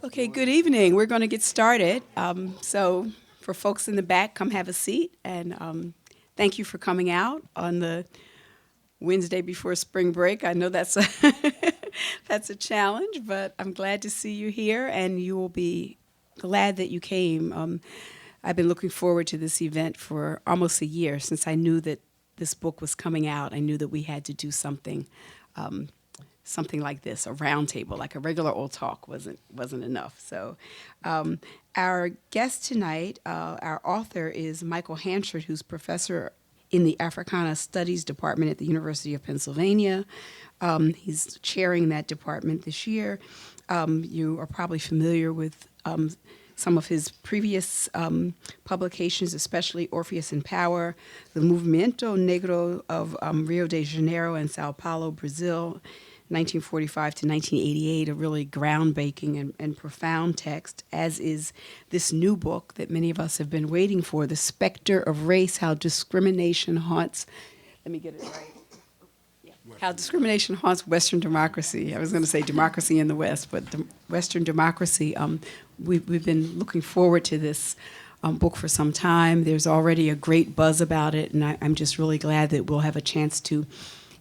Okay, good evening. We're going to get started. So for folks in the back, come have a seat. And thank you for coming out on the Wednesday before spring break. I know that's a, that's a challenge, but I'm glad to see you here, and you will be glad that you came. I've been looking forward to this event for almost a year since I knew that this book was coming out. I knew that we had to do something something like this, a roundtable, like a regular old talk wasn't enough. So our guest tonight, our author is Michael Hanchard, who's professor in the Africana Studies Department at the University of Pennsylvania. He's chairing that department this year. You are probably familiar with some of his previous publications, especially Orpheus in Power, the Movimento Negro of Rio de Janeiro and Sao Paulo, Brazil, 1945 to 1988, a really groundbreaking and profound text, as is this new book that many of us have been waiting for, The Spectre of Race, How Discrimination Haunts, let me get it right. Yeah. How Discrimination Haunts Western Democracy. I was going to say democracy in the West, but Western democracy. We've been looking forward to this book for some time. There's already a great buzz about it, and I'm just really glad that we'll have a chance to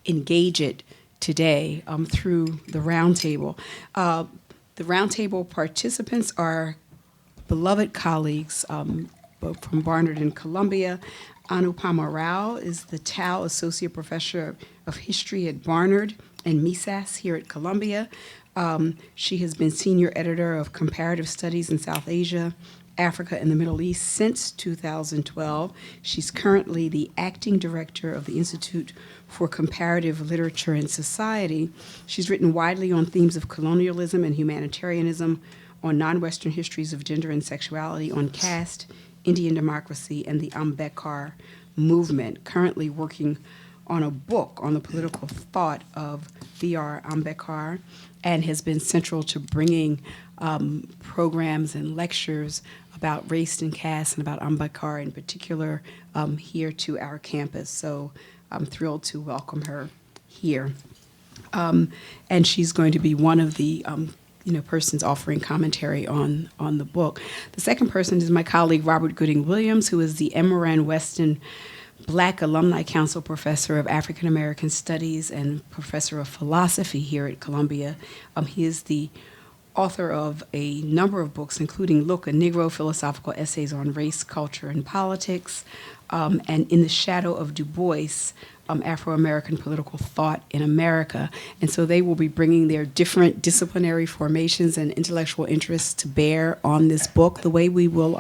engage it today through the roundtable. The roundtable participants are beloved colleagues both from Barnard in Columbia. Anupama Rao is the Tao Associate Professor of History at Barnard and Misas here at Columbia. She has been Senior Editor of Comparative Studies in South Asia, Africa, and the Middle East since 2012. She's currently the Acting Director of the Institute for Comparative Literature and Society. She's written widely on themes of colonialism and humanitarianism, on non-Western histories of gender and sexuality, on caste, Indian democracy, and the Ambedkar movement, currently working on a book on the political thought of B.R. Ambedkar, and has been central to bringing programs and lectures about race and caste and about Ambedkar in particular here to our campus. So I'm thrilled to welcome her here. And she's going to be one of the persons offering commentary on the book. The second person is my colleague, Robert Gooding Williams, who is the Moran Weston Black Alumni Council Professor of African American Studies and Professor of Philosophy here at Columbia. He is the author of a number of books, including Look, a Negro, Philosophical Essays on Race, Culture, and Politics, and In the Shadow of Du Bois, Afro-American Political Thought in America. And so they will be bringing their different disciplinary formations and intellectual interests to bear on this book. The way we will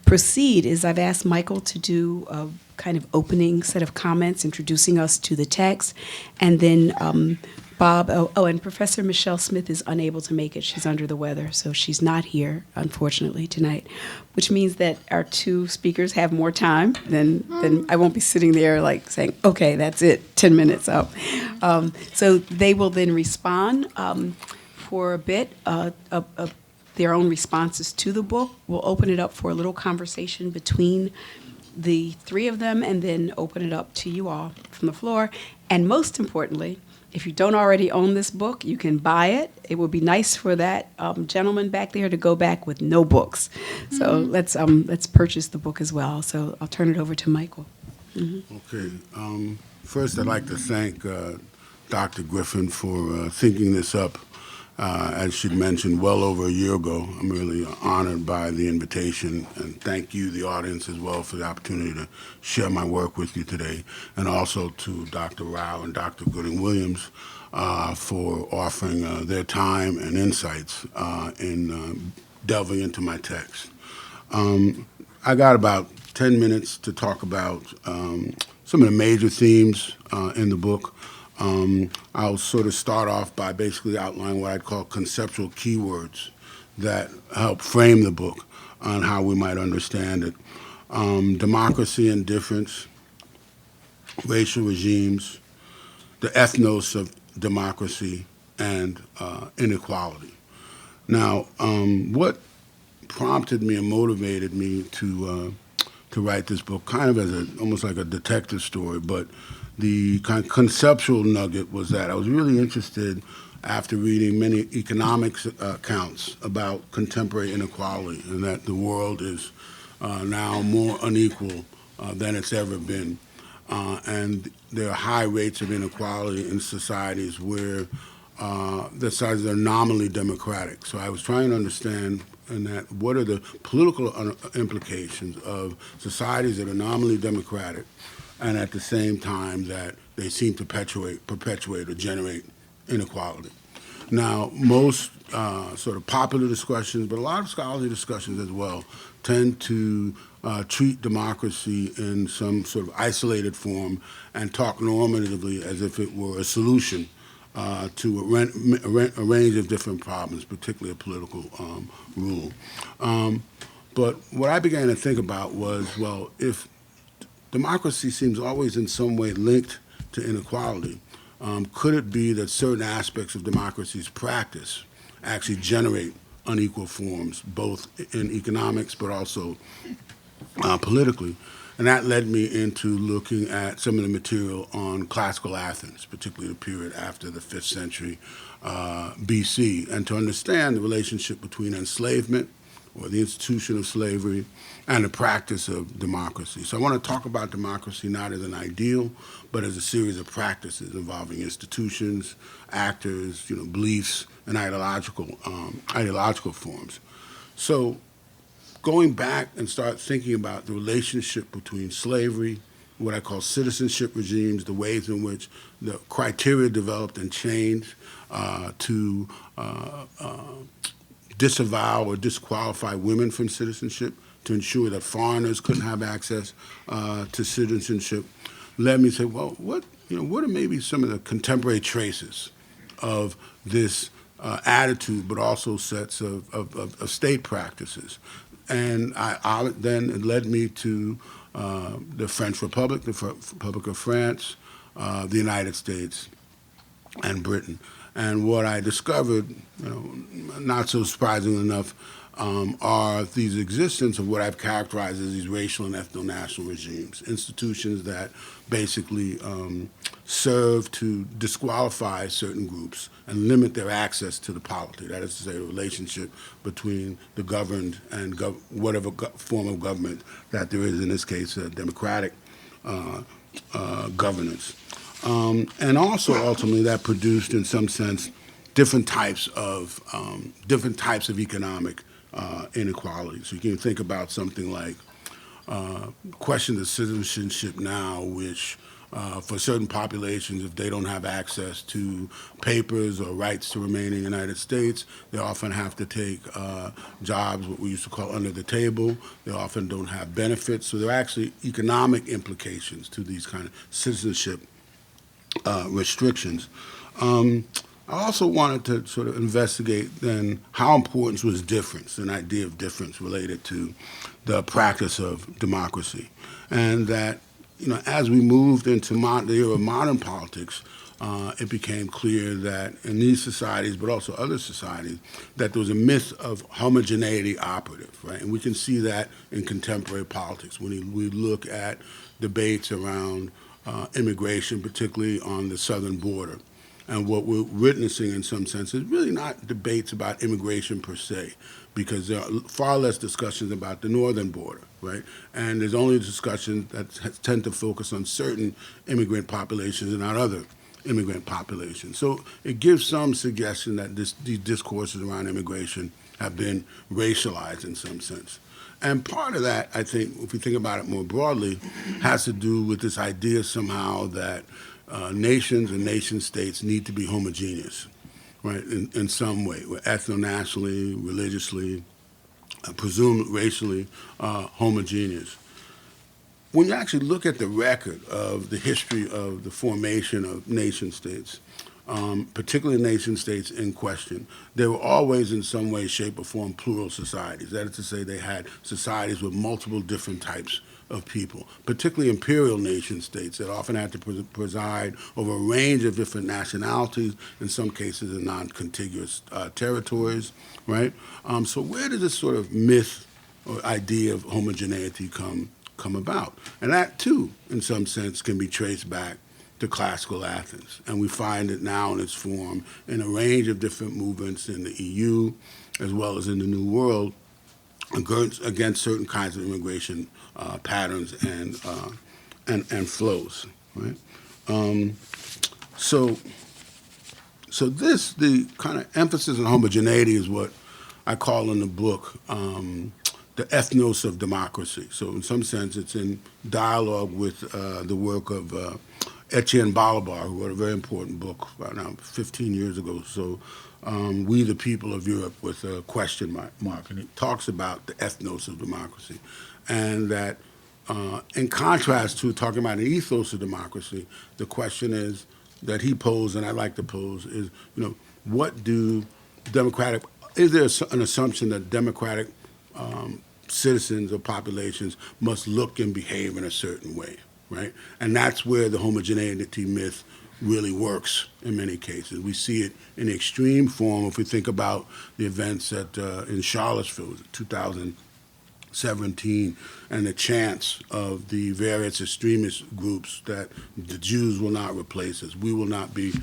proceed is I've asked Michael to do a kind of opening set of comments, introducing us to the text, and then Bob, and Professor Michelle Smith is unable to make it. She's under the weather, so she's not here, unfortunately, tonight, which means that our two speakers have more time than I won't be sitting there like saying, okay, that's it, 10 minutes up. So they will then respond for a bit of their own responses to the book. We'll open it up for a little conversation between the three of them and then open it up to you all from the floor. And most importantly, if you don't already own this book, you can buy it. It would be nice for that gentleman back there to go back with no books. So let's purchase the book as well. So I'll turn it over to Michael. Okay. First, I'd like to thank Dr. Griffin for thinking this up. As she'd mentioned, well over a year ago. I'm really honored by the invitation, and thank you, the audience, as well, for the opportunity to share my work with you today, and also to Dr. Rao and Dr. Gooding Williams for offering their time and insights in delving into my text. I got about 10 minutes to talk about some of the major themes in the book. I'll sort of start off by basically outlining what I'd call conceptual keywords that help frame the book on how we might understand it. Democracy and difference, racial regimes, the ethnos of democracy, and inequality. Now, what prompted me and motivated me to write this book, kind of as almost like a detective story, but the kind of conceptual nugget was that I was really interested after reading many economics accounts about contemporary inequality and that the world is now more unequal than it's ever been. And there are high rates of inequality in societies where the societies are nominally democratic. So I was trying to understand in that what are the political implications of societies that are nominally democratic and at the same time that they seem to perpetuate or generate inequality. Now, most sort of popular discussions, but a lot of scholarly discussions as well, tend to treat democracy in some sort of isolated form and talk normatively as if it were a solution to a range of different problems, particularly a political rule. But what I began to think about was, well, if democracy seems always in some way linked to inequality, could it be that certain aspects of democracy's practice actually generate unequal forms, both in economics but also politically? And that led me into looking at some of the material on classical Athens, particularly the period after the 5th century BC, and to understand the relationship between enslavement, or the institution of slavery, and the practice of democracy. So I want to talk about democracy not as an ideal, but as a series of practices involving institutions, actors, beliefs, and ideological forms. So going back and start thinking about the relationship between slavery, what I call citizenship regimes, the ways in which the criteria developed and changed to disavow or disqualify women from citizenship, to ensure that foreigners couldn't have access to citizenship, led me to say, well, what are maybe some of the contemporary traces of this attitude, but also sets of state practices? And then it led me to the French Republic, the Republic of France, the United States, and Britain. And what I discovered, not so surprisingly enough, are these existence of what I've characterized as these racial and ethno-national regimes, institutions that basically serve to disqualify certain groups and limit their access to the polity. That is to say, the relationship between the governed and whatever form of government that there is, in this case, democratic governance. And also, ultimately, that produced, in some sense, different types of economic inequality. So you can think about something like questions of citizenship now, which for certain populations, if they don't have access to papers or rights to remain in the United States, they often have to take jobs, what we used to call under the table. They often don't have benefits. So there are actually economic implications to these kind of citizenship restrictions. I also wanted to sort of investigate then how important was difference, an idea of difference related to the practice of democracy. And that, as we moved into the era of modern politics, it became clear that in these societies, but also other societies, that there was a myth of homogeneity operative, right? And we can see that in contemporary politics when we look at debates around immigration, particularly on the southern border. And what we're witnessing in some sense is really not debates about immigration per se, because there are far less discussions about the northern border, right? And there's only discussions that tend to focus on certain immigrant populations and not other immigrant populations. So it gives some suggestion that these discourses around immigration have been racialized in some sense. And part of that, I think, if we think about it more broadly, has to do with this idea somehow that nations and nation-states need to be homogeneous, right, in some way, ethno-nationally, religiously, presumed racially homogeneous. When you actually look at the record of the history of the formation of nation-states, particularly nation-states in question, they were always in some way, shape, or form plural societies. That is to say, they had societies with multiple different types of people, particularly imperial nation-states that often had to preside over a range of different nationalities, in some cases in non-contiguous territories, right? So where did this sort of myth or idea of homogeneity come about? And that, too, in some sense, can be traced back to classical Athens. And we find it now in its form in a range of different movements in the EU, as well as in the New World, against certain kinds of immigration patterns and flows, right? So this, the kind of emphasis on homogeneity is what I call in the book the ethnos of democracy. So in some sense, it's in dialogue with the work of Etienne Balibar, who wrote a very important book about now 15 years ago. So We the People of Europe with a question mark. And it talks about the ethnos of democracy. And that in contrast to talking about an ethos of democracy, the question is that he posed, and I like to pose, is, what do democratic, is there an assumption that democratic citizens or populations must look and behave in a certain way, right? And that's where the homogeneity myth really works in many cases. We see it in extreme form if we think about the events in Charlottesville, 2017, and the chants of the various extremist groups that the Jews will not replace us, we will not be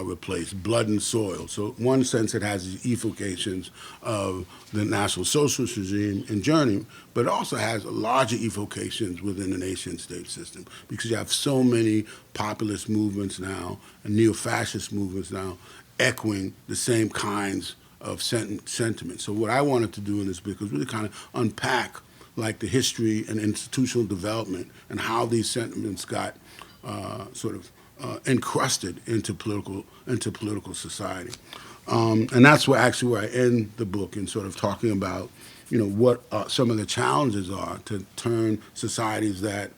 replaced, blood and soil. So in one sense it has these evocations of the National Socialist regime in Germany, but it also has larger evocations within the nation-state system, because you have so many populist movements now and neo-fascist movements now echoing the same kinds of sentiments. So what I wanted to do in this book was really kind of unpack like the history and institutional development and how these sentiments got encrusted into political society. And that's where I end the book in sort of talking about, what some of the challenges are to turn societies that,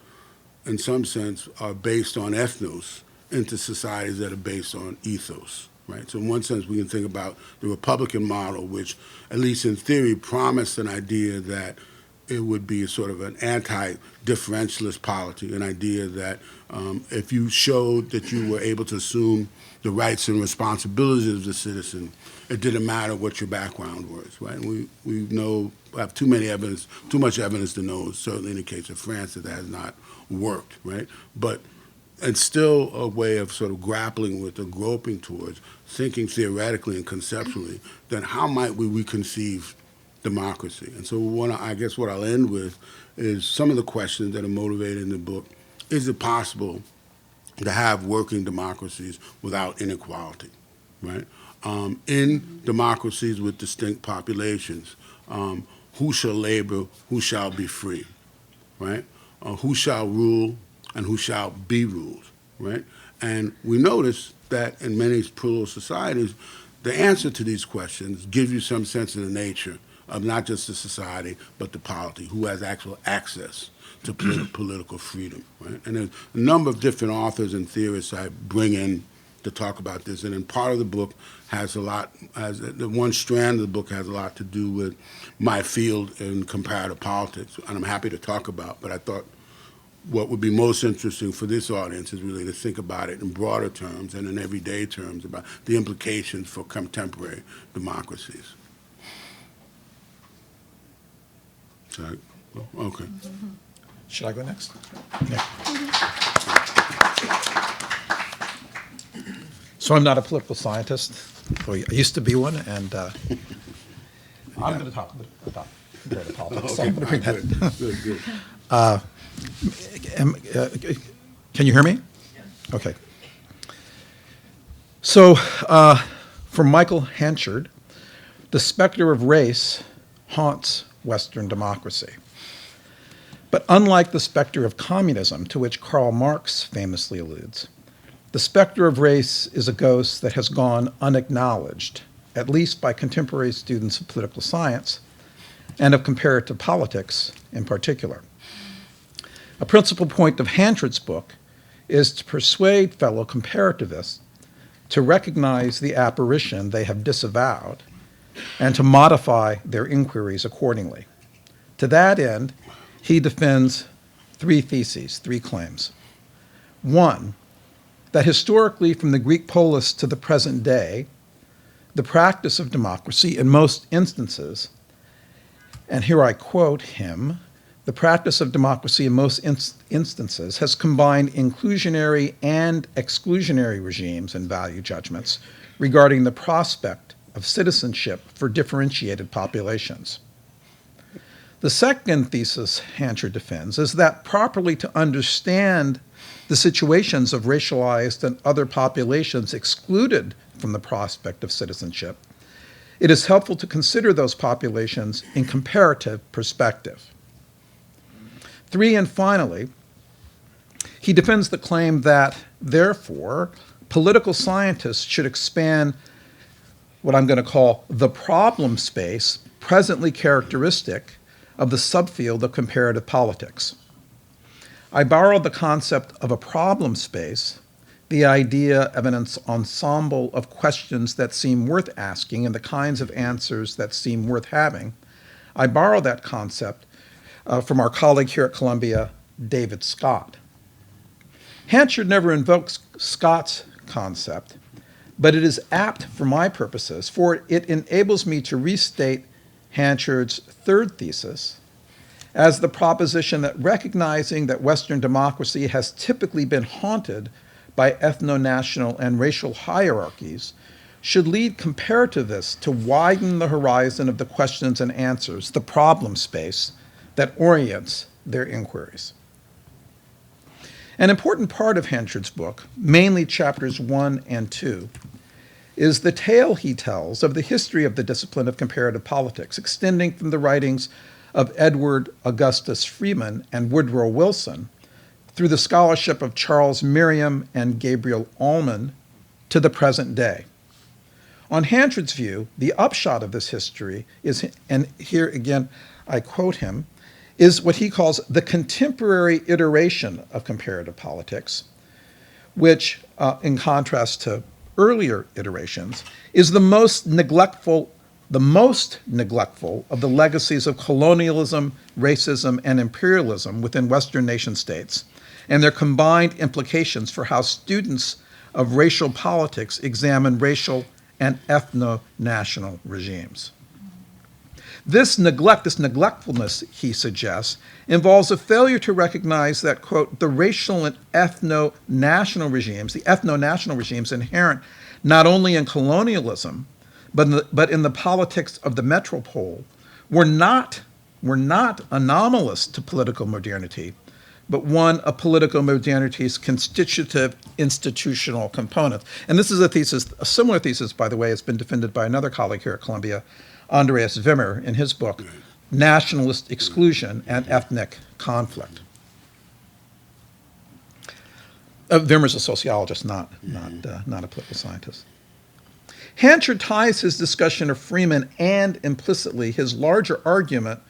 in some sense, are based on ethnos into societies that are based on ethos, right? So in one sense, we can think about the Republican model, which, at least in theory, promised an idea that it would be sort of an anti-differentialist polity, an idea that if you showed that you were able to assume the rights and responsibilities of the citizen, it didn't matter what your background was, right? And we have too much evidence to know, certainly in the case of France, that has not worked, right? But it's still a way of sort of grappling with or groping towards thinking theoretically and conceptually, then how might we reconceive democracy? And so I guess what I'll end with is some of the questions that are motivated in the book. Is it possible to have working democracies without inequality, right? In democracies with distinct populations, who shall labor, who shall be free, right? Who shall rule and who shall be ruled, right? And we notice that in many plural societies, the answer to these questions gives you some sense of the nature of not just the society, but the polity, who has actual access to political freedom, right? And there's a number of different authors and theorists I bring in to talk about this, and then part of the book the one strand of the book has a lot to do with my field in comparative politics, and I'm happy to talk about, but I thought what would be most interesting for this audience is really to think about it in broader terms and in everyday terms about the implications for contemporary democracies. Okay. Mm-hmm. Should I go next? Yeah. So I'm not a political scientist. Well, I used to be one, and I'm going to talk about comparative politics. So I'm going to bring that. Good. Can you hear me? Yes. Okay. So from Michael Hanchard, the specter of race haunts Western democracy. But unlike the specter of communism, to which Karl Marx famously alludes, the specter of race is a ghost that has gone unacknowledged, at least by contemporary students of political science and of comparative politics in particular. A principal point of Hanchard's book is to persuade fellow comparativists to recognize the apparition they have disavowed and to modify their inquiries accordingly. To that end, he defends three theses, three claims. One, that historically from the Greek polis to the present day, the practice of democracy in most instances, and here I quote him, the practice of democracy in most instances has combined inclusionary and exclusionary regimes and value judgments regarding the prospect of citizenship for differentiated populations. The second thesis Hanchard defends is that properly to understand the situations of racialized and other populations excluded from the prospect of citizenship, it is helpful to consider those populations in comparative perspective. 3, and finally, he defends the claim that, therefore, political scientists should expand what I'm going to call the problem space presently characteristic of the subfield of comparative politics. I borrowed the concept of a problem space, the idea of an ensemble of questions that seem worth asking and the kinds of answers that seem worth having. I borrowed that concept from our colleague here at Columbia, David Scott. Hanchard never invokes Scott's concept, but it is apt for my purposes, for it enables me to restate Hanchard's third thesis as the proposition that recognizing that Western democracy has typically been haunted by ethno-national and racial hierarchies should lead comparativists to widen the horizon of the questions and answers, the problem space that orients their inquiries. An important part of Hanchard's book, mainly chapters 1 and 2, is the tale he tells of the history of the discipline of comparative politics, extending from the writings of Edward Augustus Freeman and Woodrow Wilson through the scholarship of Charles Merriam and Gabriel Ullman to the present day. On Hanchard's view, the upshot of this history is, and here again I quote him, is what he calls the contemporary iteration of comparative politics, which, in contrast to earlier iterations, is the most neglectful of the legacies of colonialism, racism, and imperialism within Western nation states, and their combined implications for how students of racial politics examine racial and ethno-national regimes. This neglectfulness, he suggests, involves a failure to recognize that, quote, the racial and ethno-national regimes inherent not only in colonialism, but in the politics of the metropole, were not anomalous to political modernity, but one of political modernity's constitutive institutional components. And this is a similar thesis, by the way, has been defended by another colleague here at Columbia, Andreas Wimmer, in his book, Nationalist Exclusion and Ethnic Conflict. Wimmer's a sociologist, not a political scientist. Hanchard ties his discussion of Freeman and implicitly his larger argument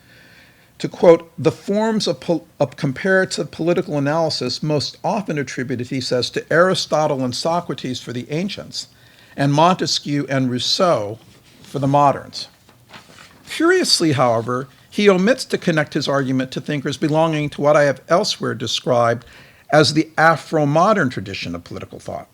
to, quote, the forms of comparative political analysis most often attributed, he says, to Aristotle and Socrates for the ancients, and Montesquieu and Rousseau for the moderns. Curiously, however, he omits to connect his argument to thinkers belonging to what I have elsewhere described as the Afro-modern tradition of political thought.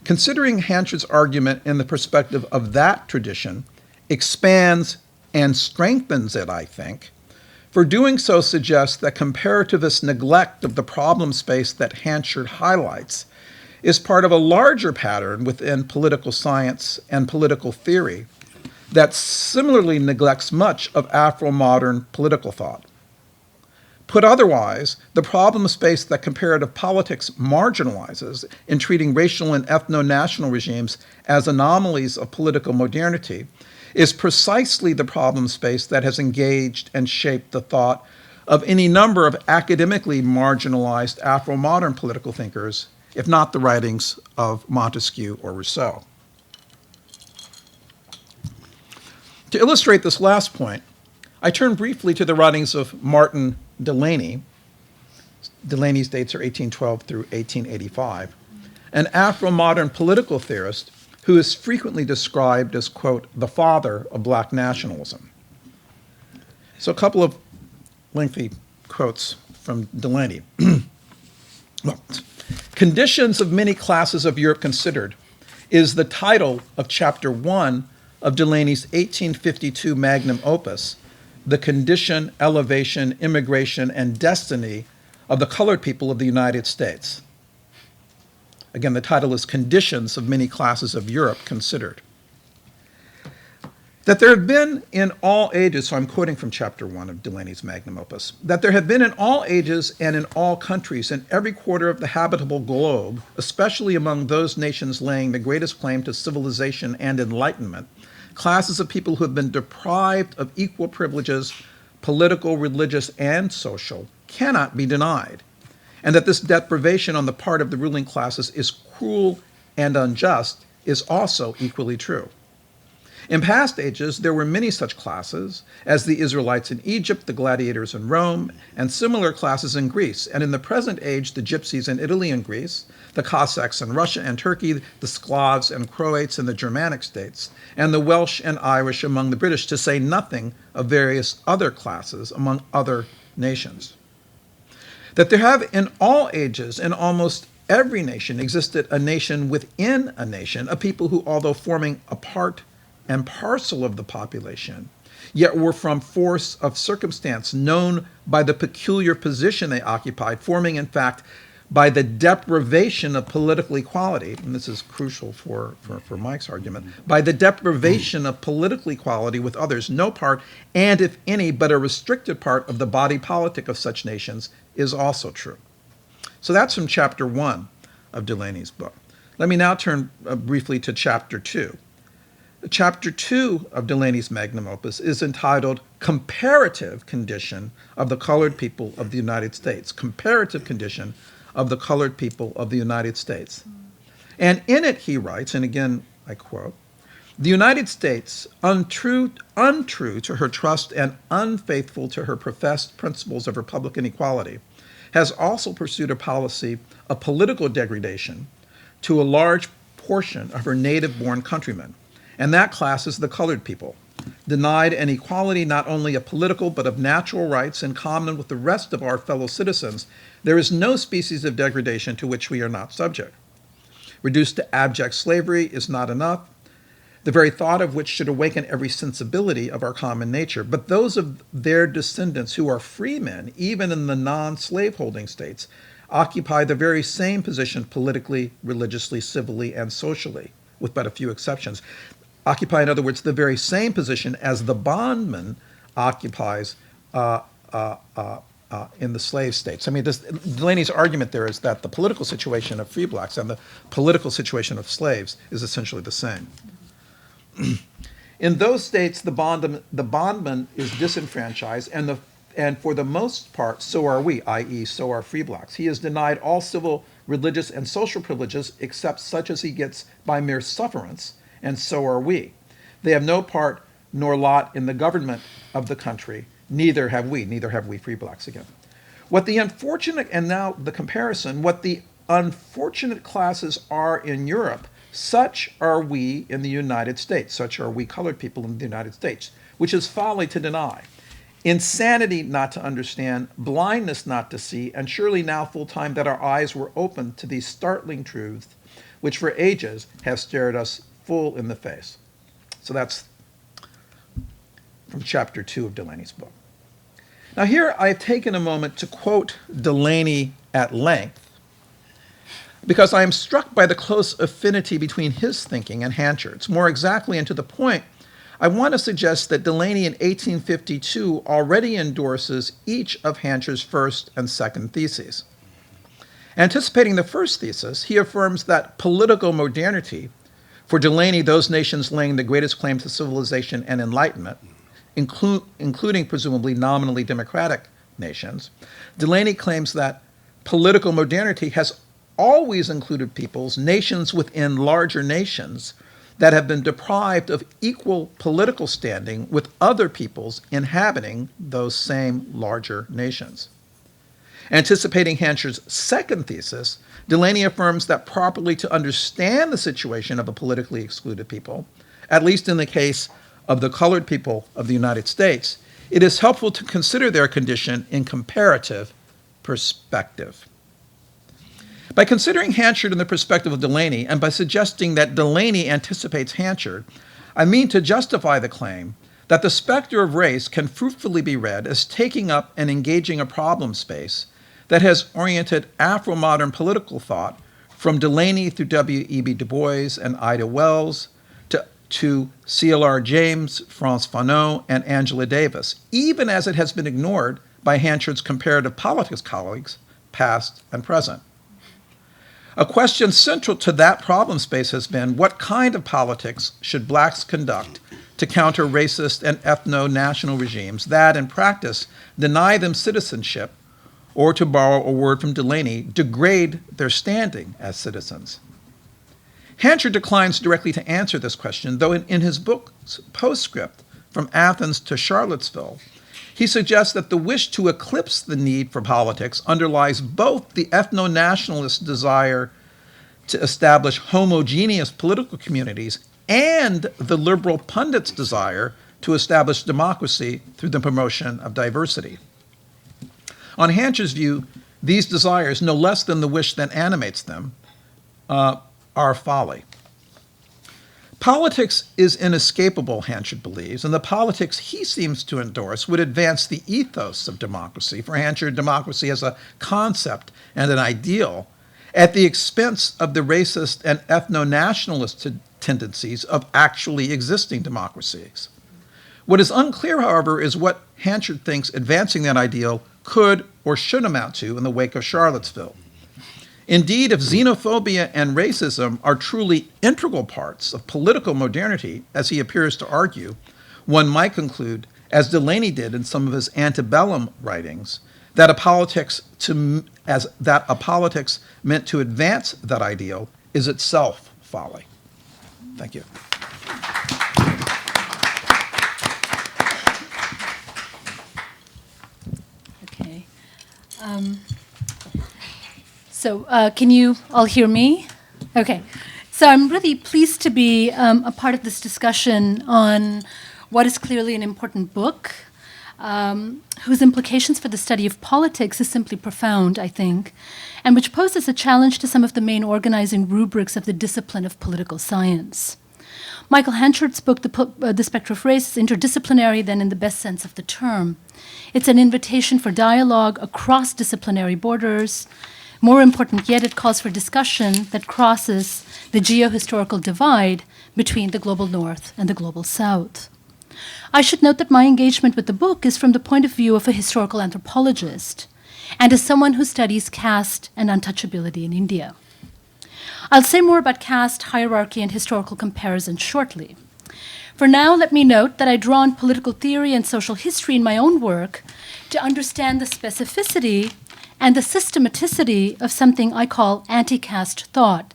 Considering Hanchard's argument in the perspective of that tradition expands and strengthens it, I think, for doing so suggests that comparativist neglect of the problem space that Hanchard highlights is part of a larger pattern within political science and political theory that similarly neglects much of Afro-modern political thought. Put otherwise, the problem space that comparative politics marginalizes in treating racial and ethno-national regimes as anomalies of political modernity is precisely the problem space that has engaged and shaped the thought of any number of academically marginalized Afro-modern political thinkers, if not the writings of Montesquieu or Rousseau. To illustrate this last point, I turn briefly to the writings of Martin Delany. Delany's dates are 1812 through 1885, an Afro-modern political theorist who is frequently described as, quote, the father of black nationalism. So a couple of lengthy quotes from Delany. Well, Conditions of Many Classes of Europe Considered is the title of chapter 1 of Delany's 1852 magnum opus, the condition, elevation, immigration, and destiny of the colored people of the United States. Again, the title is Conditions of Many Classes of Europe Considered. That there have been in all ages, so I'm quoting from chapter 1 of Delaney's magnum opus, that there have been in all ages and in all countries in every quarter of the habitable globe, especially among those nations laying the greatest claim to civilization and enlightenment, classes of people who have been deprived of equal privileges, political, religious, and social, cannot be denied, and that this deprivation on the part of the ruling classes is cruel and unjust is also equally true. In past ages, there were many such classes, as the Israelites in Egypt, the gladiators in Rome, and similar classes in Greece. And in the present age, the Gypsies in Italy and Greece, the Cossacks in Russia and Turkey, the Slavs and Croats in the Germanic states, and the Welsh and Irish among the British, to say nothing of various other classes among other nations. That there have in all ages, in almost every nation, existed a nation within a nation, a people who, although forming a part and parcel of the population, yet were from force of circumstance known by the peculiar position they occupied, forming, in fact, by the deprivation of political equality, and this is crucial for Mike's argument, by the deprivation of political equality with others, no part, and if any, but a restricted part of the body politic of such nations is also true. So that's from chapter 1 of Delaney's book. Let me now turn briefly to chapter 2. Chapter 2 of Delaney's magnum opus is entitled Comparative Condition of the Colored People of the United States. Comparative Condition of the Colored People of the United States. And in it he writes, and again I quote, "The United States, untrue to her trust and unfaithful to her professed principles of Republican equality, has also pursued a policy of political degradation to a large portion of her native-born countrymen. And that class is the colored people, denied an equality not only of political but of natural rights in common with the rest of our fellow citizens. There is no species of degradation to which we are not subject. Reduced to abject slavery is not enough, the very thought of which should awaken every sensibility of our common nature. But those of their descendants who are free men, even in the non-slaveholding states, occupy the very same position politically, religiously, civilly, and socially, with but a few exceptions. Occupy, in other words, the very same position as the bondman occupies in the slave states. I mean, Delaney's argument there is that the political situation of free blacks and the political situation of slaves is essentially the same. In those states, the bondman is disenfranchised, and for the most part, so are we, i.e., so are free blacks. He is denied all civil, religious, and social privileges except such as he gets by mere sufferance, and so are we. They have no part nor lot in the government of the country, neither have we free blacks again. What the unfortunate, and now the comparison, what the unfortunate classes are in Europe, such are we in the United States, such are we colored people in the United States, which is folly to deny, insanity not to understand, blindness not to see, and surely now full time that our eyes were opened to these startling truths, which for ages have stared us full in the face. So that's from chapter 2 of Delaney's book. Now here I've taken a moment to quote Delaney at length because I am struck by the close affinity between his thinking and Hanchard's. More exactly and to the point, I want to suggest that Delaney in 1852 already endorses each of Hanchard's first and second theses. Anticipating the first thesis, he affirms that political modernity, for Delaney, those nations laying the greatest claim to civilization and enlightenment, including presumably nominally democratic nations, Delaney claims that political modernity has always included peoples, nations within larger nations, that have been deprived of equal political standing with other peoples inhabiting those same larger nations. Anticipating Hanchard's second thesis, Delaney affirms that properly to understand the situation of a politically excluded people, at least in the case of the colored people of the United States, it is helpful to consider their condition in comparative perspective. By considering Hanchard in the perspective of Delaney, and by suggesting that Delaney anticipates Hanchard, I mean to justify the claim that the specter of race can fruitfully be read as taking up and engaging a problem space that has oriented Afro-modern political thought from Delaney through W.E.B. Du Bois and Ida Wells to C.L.R. James, Frantz Fanon, and Angela Davis, even as it has been ignored by Hanchard's comparative politics colleagues, past and present. A question central to that problem space has been, what kind of politics should blacks conduct to counter racist and ethno-national regimes that, in practice, deny them citizenship, or, to borrow a word from Delaney, degrade their standing as citizens? Hanchard declines directly to answer this question, though in his book's postscript, From Athens to Charlottesville, he suggests that the wish to eclipse the need for politics underlies both the ethno-nationalist desire to establish homogeneous political communities and the liberal pundits' desire to establish democracy through the promotion of diversity. On Hanchard's view, these desires, no less than the wish that animates them, are folly. Politics is inescapable, Hanchard believes, and the politics he seems to endorse would advance the ethos of democracy. For Hanchard, democracy as a concept and an ideal at the expense of the racist and ethno-nationalist tendencies of actually existing democracies. What is unclear, however, is what Hanchard thinks advancing that ideal could or should amount to in the wake of Charlottesville. Indeed, if xenophobia and racism are truly integral parts of political modernity, as he appears to argue, one might conclude, as Delaney did in some of his antebellum writings, that a politics meant to advance that ideal is itself folly. Thank you. Okay. Can you all hear me? Okay. So I'm really pleased to be a part of this discussion on what is clearly an important book, whose implications for the study of politics is simply profound, I think, and which poses a challenge to some of the main organizing rubrics of the discipline of political science. Michael Hanchard's book, The Spectre of Race, is interdisciplinary then in the best sense of the term. It's an invitation for dialogue across disciplinary borders. More important yet, it calls for discussion that crosses the geohistorical divide between the global North and the global South. I should note that my engagement with the book is from the point of view of a historical anthropologist and as someone who studies caste and untouchability in India. I'll say more about caste, hierarchy, and historical comparison shortly. For now, let me note that I draw on political theory and social history in my own work to understand the specificity and the systematicity of something I call anti-caste thought,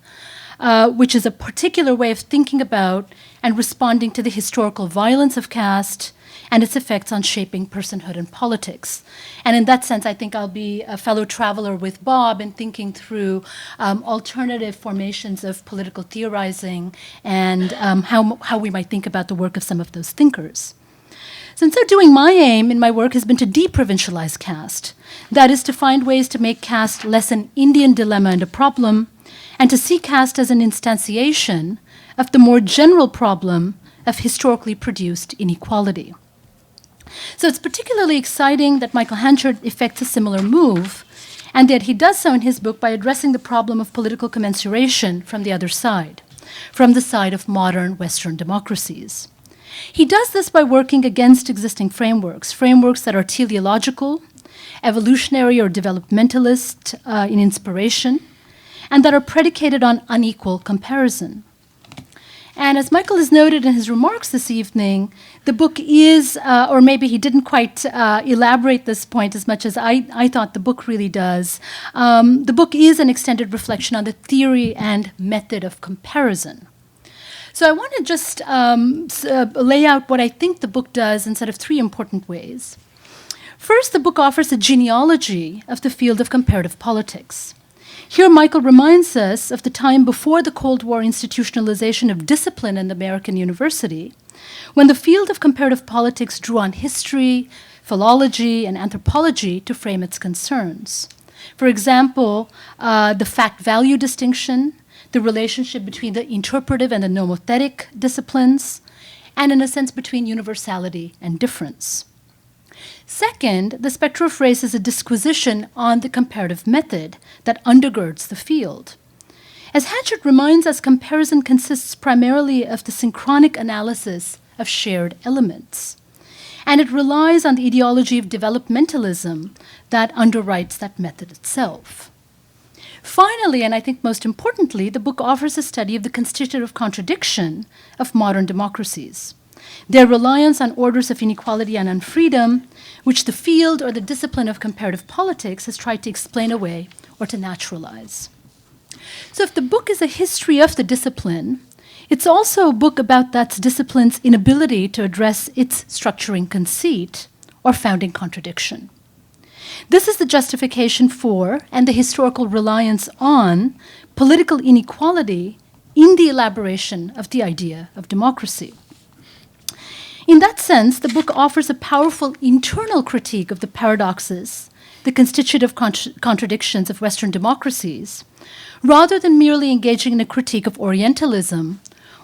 which is a particular way of thinking about and responding to the historical violence of caste and its effects on shaping personhood and politics. And in that sense, I think I'll be a fellow traveler with Bob in thinking through alternative formations of political theorizing and how we might think about the work of some of those thinkers. So in so doing, my aim in my work has been to deprovincialize caste. That is, to find ways to make caste less an Indian dilemma and a problem, and to see caste as an instantiation of the more general problem of historically produced inequality. So it's particularly exciting that Michael Hanchard effects a similar move, and that he does so in his book by addressing the problem of political commensuration from the other side, from the side of modern Western democracies. He does this by working against existing frameworks that are teleological, evolutionary or developmentalist in inspiration, and that are predicated on unequal comparison. And as Michael has noted in his remarks this evening, the book is, or maybe he didn't quite elaborate this point as much as I thought the book really does, the book is an extended reflection on the theory and method of comparison. So I want to just lay out what I think the book does in sort of three important ways. First, the book offers a genealogy of the field of comparative politics. Here, Michael reminds us of the time before the Cold War institutionalization of discipline in the American university, when the field of comparative politics drew on history, philology, and anthropology to frame its concerns. For example, the fact-value distinction, the relationship between the interpretive and the nomothetic disciplines, and in a sense between universality and difference. Second, the Spectre of Race is a disquisition on the comparative method that undergirds the field. As Hanchard reminds us, comparison consists primarily of the synchronic analysis of shared elements, and it relies on the ideology of developmentalism that underwrites that method itself. Finally, and I think most importantly, the book offers a study of the constitutive contradiction of modern democracies, their reliance on orders of inequality and unfreedom, which the field or the discipline of comparative politics has tried to explain away or to naturalize. So if the book is a history of the discipline, it's also a book about that discipline's inability to address its structuring conceit or founding contradiction. This is the justification for and the historical reliance on political inequality in the elaboration of the idea of democracy. In that sense, the book offers a powerful internal critique of the paradoxes, the constitutive contradictions of Western democracies, rather than merely engaging in a critique of Orientalism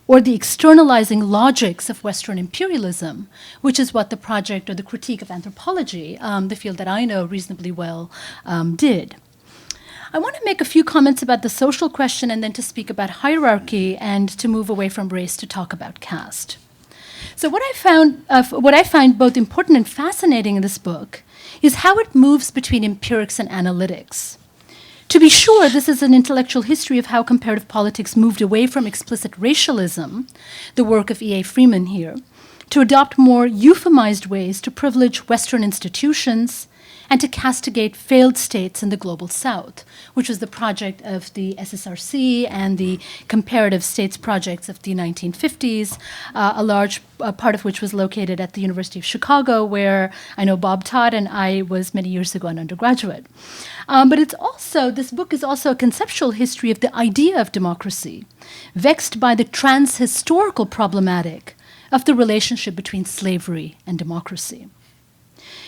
or the externalizing logics of Western imperialism, which is what the project or the critique of anthropology, the field that I know reasonably well, did. I want to make a few comments about the social question and then to speak about hierarchy and to move away from race to talk about caste. So what I find both important and fascinating in this book is how it moves between empirics and analytics. To be sure, this is an intellectual history of how comparative politics moved away from explicit racialism, the work of E.A. Freeman here, to adopt more euphemized ways to privilege Western institutions and to castigate failed states in the global South, which was the project of the SSRC and the comparative states projects of the 1950s, a large part of which was located at the University of Chicago, where I know Bob taught and I was many years ago an undergraduate. But this book is also a conceptual history of the idea of democracy, vexed by the transhistorical problematic of the relationship between slavery and democracy.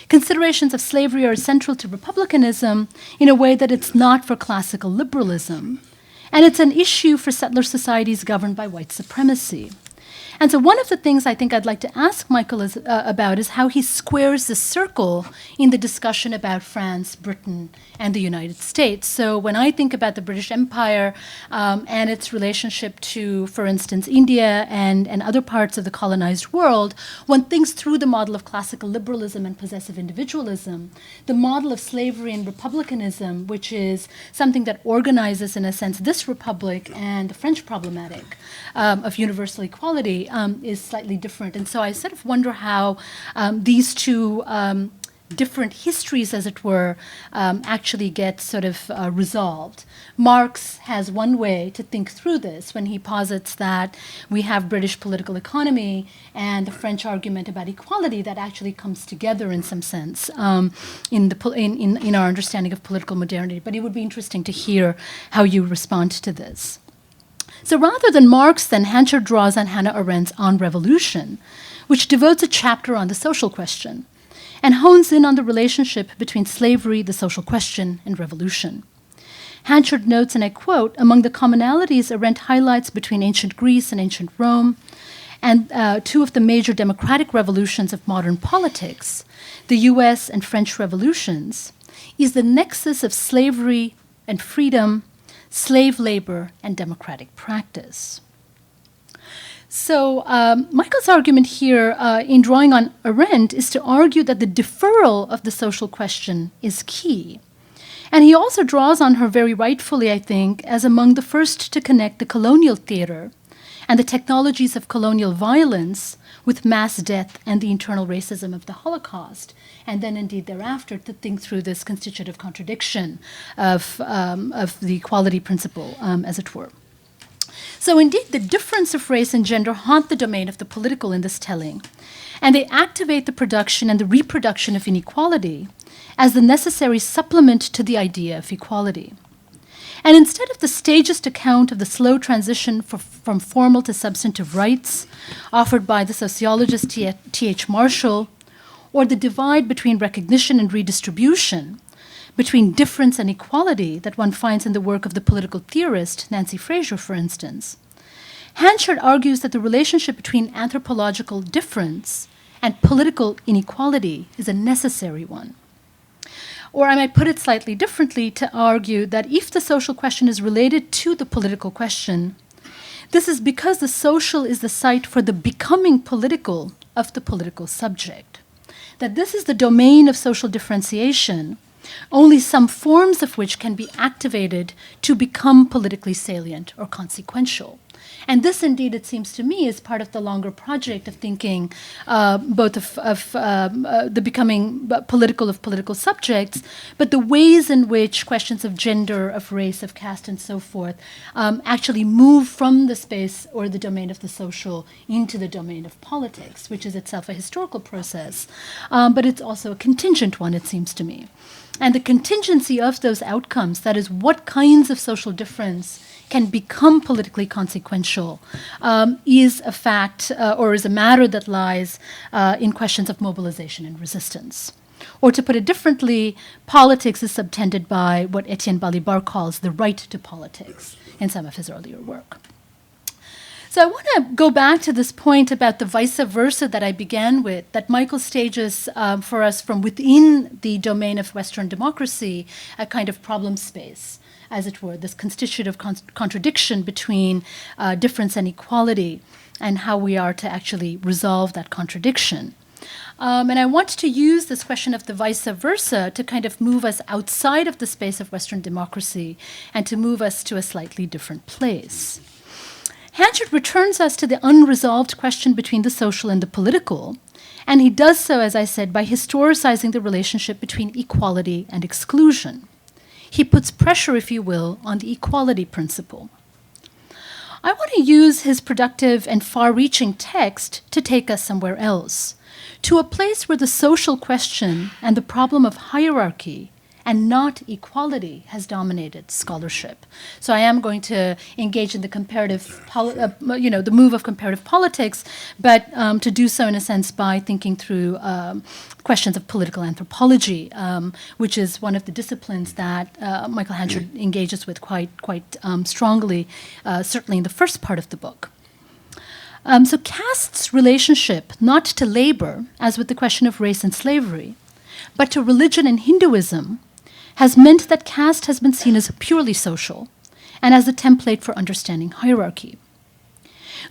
Considerations of slavery are central to republicanism in a way that it's not for classical liberalism, and it's an issue for settler societies governed by white supremacy. And so one of the things I think I'd like to ask Michael about is how he squares the circle in the discussion about France, Britain, and the United States. So when I think about the British Empire and its relationship to, for instance, India and other parts of the colonized world, one thinks through the model of classical liberalism and possessive individualism, the model of slavery and republicanism, which is something that organizes, in a sense, this republic and the French problematic of universal equality, is slightly different. And so I sort of wonder how these two different histories, as it were, actually get sort of resolved. Marx has one way to think through this when he posits that we have British political economy and the French argument about equality that actually comes together in some sense in our understanding of political modernity. But it would be interesting to hear how you respond to this. So rather than Marx, then, Hanchard draws on Hannah Arendt's On Revolution, which devotes a chapter on the social question and hones in on the relationship between slavery, the social question, and revolution. Hanchard notes, and I quote, among the commonalities Arendt highlights between ancient Greece and ancient Rome, and two of the major democratic revolutions of modern politics, the US and French revolutions, is the nexus of slavery and freedom, slave labor, and democratic practice. So Michael's argument here in drawing on Arendt is to argue that the deferral of the social question is key. And he also draws on her very rightfully, I think, as among the first to connect the colonial theater and the technologies of colonial violence with mass death and the internal racism of the Holocaust, and then indeed thereafter to think through this constitutive contradiction of the equality principle, as it were. So indeed, the difference of race and gender haunt the domain of the political in this telling, and they activate the production and the reproduction of inequality as the necessary supplement to the idea of equality. And instead of the stagist account of the slow transition from formal to substantive rights offered by the sociologist T.H. Marshall, or the divide between recognition and redistribution, between difference and equality that one finds in the work of the political theorist Nancy Fraser, for instance, Hanchard argues that the relationship between anthropological difference and political inequality is a necessary one. Or I might put it slightly differently to argue that if the social question is related to the political question, this is because the social is the site for the becoming political of the political subject. That this is the domain of social differentiation, only some forms of which can be activated to become politically salient or consequential. And this, indeed, it seems to me, is part of the longer project of thinking both of the becoming political of political subjects, but the ways in which questions of gender, of race, of caste, and so forth actually move from the space or the domain of the social into the domain of politics, which is itself a historical process, but it's also a contingent one, it seems to me. And the contingency of those outcomes, that is, what kinds of social difference can become politically consequential, is a fact or is a matter that lies in questions of mobilization and resistance. Or to put it differently, politics is subtended by what Etienne Balibar calls the right to politics in some of his earlier work. So I want to go back to this point about the vice versa that I began with, that Michael stages for us from within the domain of Western democracy, a kind of problem space, as it were, this constitutive contradiction between difference and equality, and how we are to actually resolve that contradiction. And I want to use this question of the vice versa to kind of move us outside of the space of Western democracy and to move us to a slightly different place. Hanchard returns us to the unresolved question between the social and the political, and he does so, as I said, by historicizing the relationship between equality and exclusion. He puts pressure, if you will, on the equality principle. I want to use his productive and far-reaching text to take us somewhere else, to a place where the social question and the problem of hierarchy and not equality has dominated scholarship. So I am going to engage in the comparative, the move of comparative politics, but to do so in a sense by thinking through questions of political anthropology, which is one of the disciplines that Michael Hanchard engages with quite strongly, certainly in the first part of the book. So caste's relationship, not to labor, as with the question of race and slavery, but to religion and Hinduism, has meant that caste has been seen as purely social and as a template for understanding hierarchy.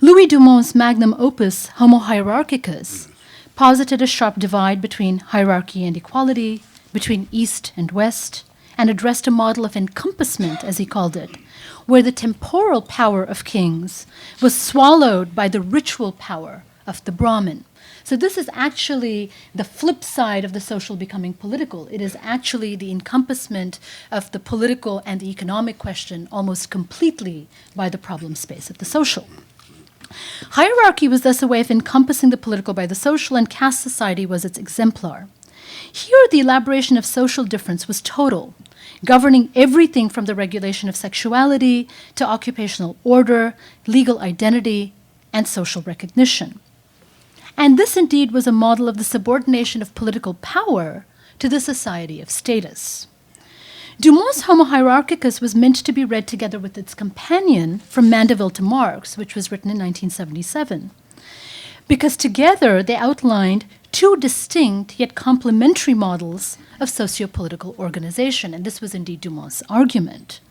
Louis Dumont's magnum opus, Homo Hierarchicus, posited a sharp divide between hierarchy and equality, between East and West, and addressed a model of encompassment, as he called it, where the temporal power of kings was swallowed by the ritual power of the Brahmin. So this is actually the flip side of the social becoming political. It is actually the encompassment of the political and the economic question almost completely by the problem space of the social. Hierarchy was thus a way of encompassing the political by the social, and caste society was its exemplar. Here, the elaboration of social difference was total, governing everything from the regulation of sexuality to occupational order, legal identity, and social recognition. And this indeed was a model of the subordination of political power to the society of status. Dumont's Homo Hierarchicus was meant to be read together with its companion, From Mandeville to Marx, which was written in 1977, because together they outlined two distinct yet complementary models of socio-political organization, and this was indeed Dumont's argument.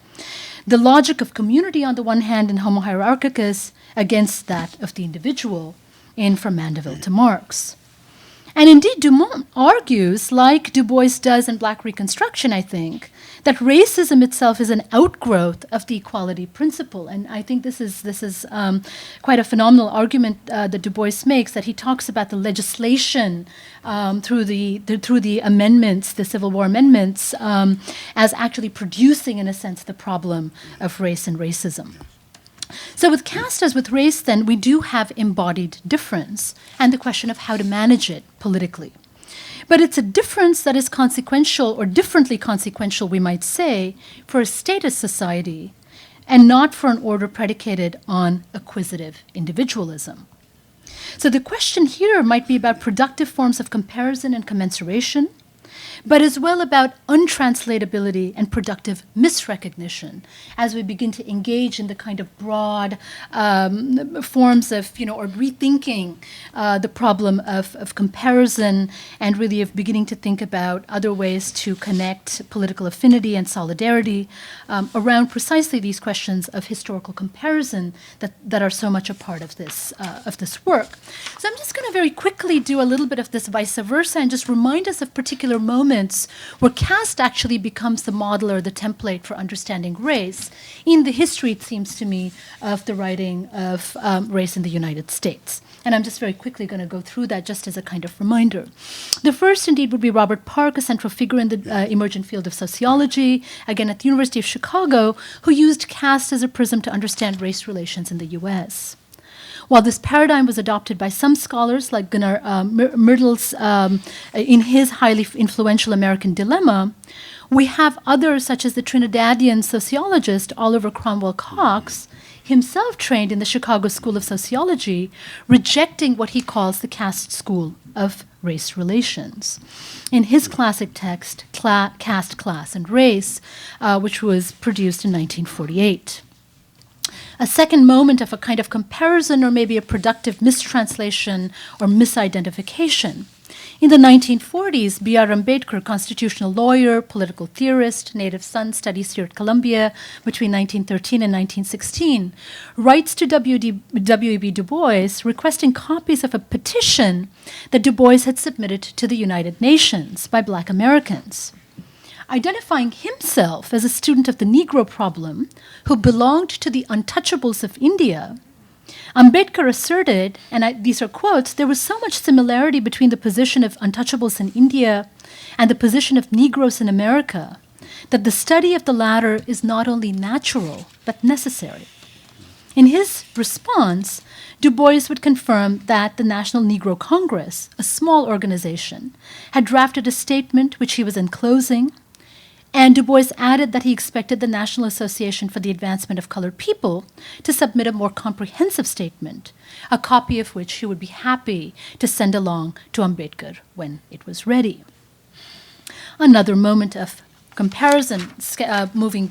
The logic of community on the one hand in Homo Hierarchicus against that of the individual in From Mandeville to Marx. And indeed, Dumont argues, like Du Bois does in Black Reconstruction, I think, that racism itself is an outgrowth of the equality principle. And I think this is quite a phenomenal argument that Du Bois makes, that he talks about the legislation through the amendments, the Civil War amendments, as actually producing, in a sense, the problem of race and racism. So with caste as with race, then, we do have embodied difference and the question of how to manage it politically. But it's a difference that is consequential, or differently consequential, we might say, for a status society and not for an order predicated on acquisitive individualism. So the question here might be about productive forms of comparison and commensuration, but as well about untranslatability and productive misrecognition as we begin to engage in the kind of broad forms of, or rethinking the problem of comparison and really of beginning to think about other ways to connect political affinity and solidarity around precisely these questions of historical comparison that are so much a part of this work. So I'm just going to very quickly do a little bit of this vice versa and just remind us of particular moments where caste actually becomes the model or the template for understanding race in the history, it seems to me, of the writing of race in the United States. And I'm just very quickly going to go through that just as a kind of reminder. The first, indeed, would be Robert Park, a central figure in the emergent field of sociology, again at the University of Chicago, who used caste as a prism to understand race relations in the U.S. While this paradigm was adopted by some scholars, like Gunnar Myrdals in his highly influential American Dilemma, we have others, such as the Trinidadian sociologist Oliver Cromwell Cox, himself trained in the Chicago School of Sociology, rejecting what he calls the caste school of race relations. In his classic text, Caste, Class, and Race, which was produced in 1948. A second moment of a kind of comparison or maybe a productive mistranslation or misidentification. In the 1940s, B.R. Ambedkar, constitutional lawyer, political theorist, native son, studies here at Columbia between 1913 and 1916, writes to W.E.B. Du Bois requesting copies of a petition that Du Bois had submitted to the United Nations by Black Americans. Identifying himself as a student of the Negro problem who belonged to the untouchables of India, Ambedkar asserted, and these are quotes, there was so much similarity between the position of untouchables in India and the position of Negroes in America that the study of the latter is not only natural, but necessary. In his response, Du Bois would confirm that the National Negro Congress, a small organization, had drafted a statement which he was enclosing, and Du Bois added that he expected the National Association for the Advancement of Colored People to submit a more comprehensive statement, a copy of which he would be happy to send along to Ambedkar when it was ready. Another moment of comparison, moving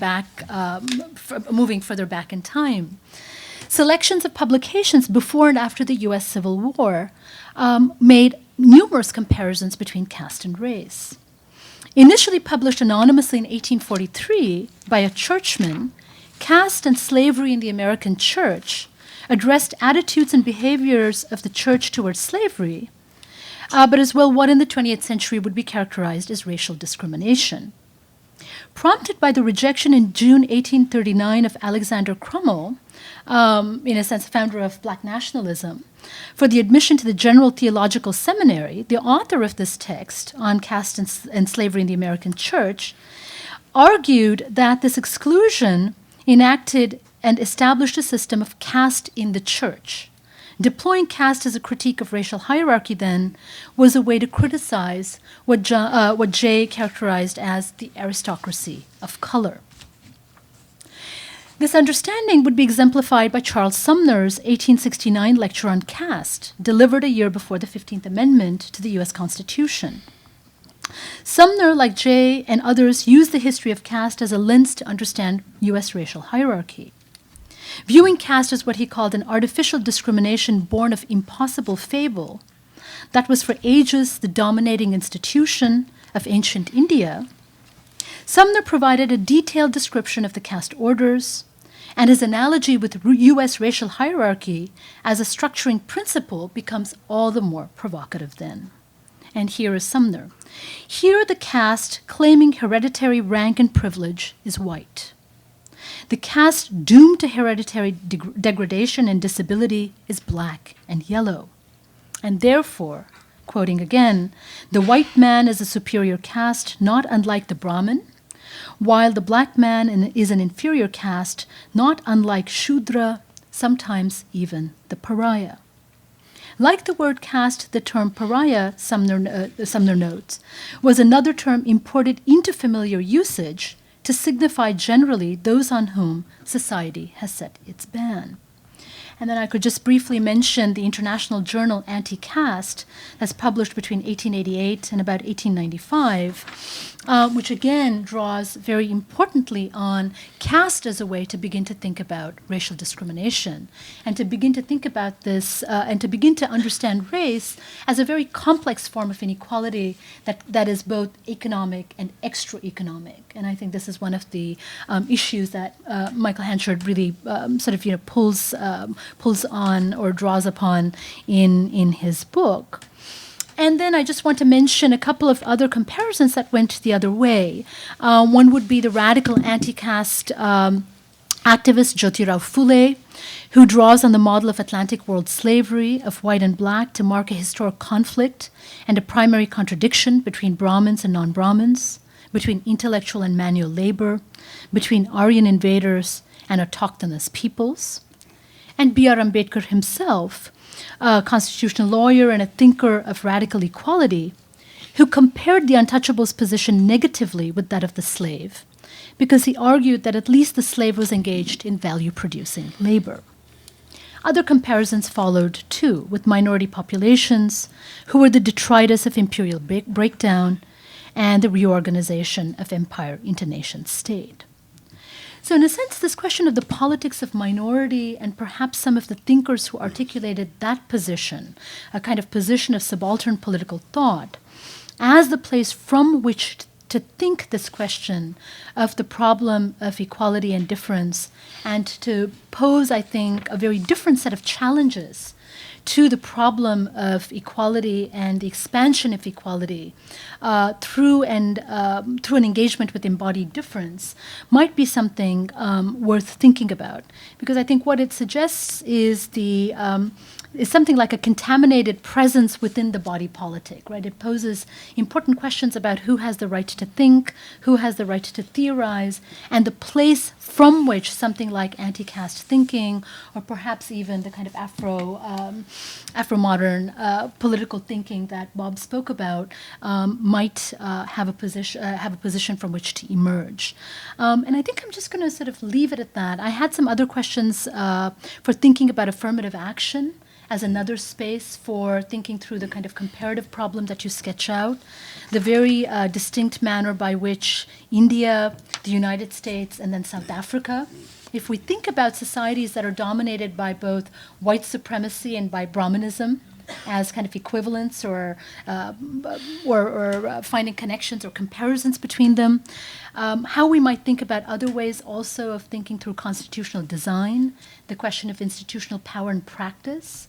further back in time. Selections of publications before and after the U.S. Civil War made numerous comparisons between caste and race. Initially published anonymously in 1843 by a churchman, Caste and Slavery in the American Church addressed attitudes and behaviors of the church towards slavery, but as well what in the 20th century would be characterized as racial discrimination. Prompted by the rejection in June 1839 of Alexander Crummell, in a sense founder of Black nationalism, for the admission to the General Theological Seminary, the author of this text on caste and slavery in the American Church argued that this exclusion enacted and established a system of caste in the church. Deploying caste as a critique of racial hierarchy, then, was a way to criticize what Jay characterized as the aristocracy of color. This understanding would be exemplified by Charles Sumner's 1869 lecture on caste, delivered a year before the 15th Amendment to the U.S. Constitution. Sumner, like Jay and others, used the history of caste as a lens to understand U.S. racial hierarchy. Viewing caste as what he called an artificial discrimination born of impossible fable, that was for ages the dominating institution of ancient India, Sumner provided a detailed description of the caste orders, and his analogy with U.S. racial hierarchy as a structuring principle becomes all the more provocative then. And here is Sumner. Here the caste claiming hereditary rank and privilege is white. The caste doomed to hereditary degradation and disability is black and yellow. And therefore, quoting again, the white man is a superior caste, not unlike the Brahmin, while the black man is an inferior caste, not unlike Shudra, sometimes even the pariah. Like the word caste, the term pariah, Sumner notes, was another term imported into familiar usage to signify generally those on whom society has set its ban. And then I could just briefly mention the international journal Anti-Caste that's published between 1888 and about 1895, which again draws very importantly on caste as a way to begin to think about racial discrimination and to begin to think about this and to begin to understand race as a very complex form of inequality that is both economic and extra-economic. And I think this is one of the issues that Michael Hanchard really pulls on or draws upon in his book. And then I just want to mention a couple of other comparisons that went the other way. One would be the radical anti-caste activist Jyotirao Phule, who draws on the model of Atlantic world slavery of white and black to mark a historic conflict and a primary contradiction between Brahmins and non-Brahmins, between intellectual and manual labor, between Aryan invaders and autochthonous peoples. And B.R. Ambedkar himself, a constitutional lawyer and a thinker of radical equality, who compared the untouchables' position negatively with that of the slave, because he argued that at least the slave was engaged in value-producing labor. Other comparisons followed, too, with minority populations who were the detritus of imperial breakdown and the reorganization of empire into nation-state. So in a sense, this question of the politics of minority and perhaps some of the thinkers who articulated that position, a kind of position of subaltern political thought, as the place from which to think this question of the problem of equality and difference and to pose, I think, a very different set of challenges to the problem of equality and the expansion of equality through an engagement with embodied difference might be something worth thinking about. Because I think what it suggests is is something like a contaminated presence within the body politic, right? It poses important questions about who has the right to think, who has the right to theorize, and the place from which something like anti-caste thinking, or perhaps even the kind of Afro-modern political thinking that Bob spoke about, might have a position from which to emerge. And I think I'm just going to sort of leave it at that. I had some other questions for thinking about affirmative action as another space for thinking through the kind of comparative problem that you sketch out, the very distinct manner by which India, the United States, and then South Africa, if we think about societies that are dominated by both white supremacy and by Brahmanism as kind of equivalents or finding connections or comparisons between them, how we might think about other ways also of thinking through constitutional design, the question of institutional power and practice,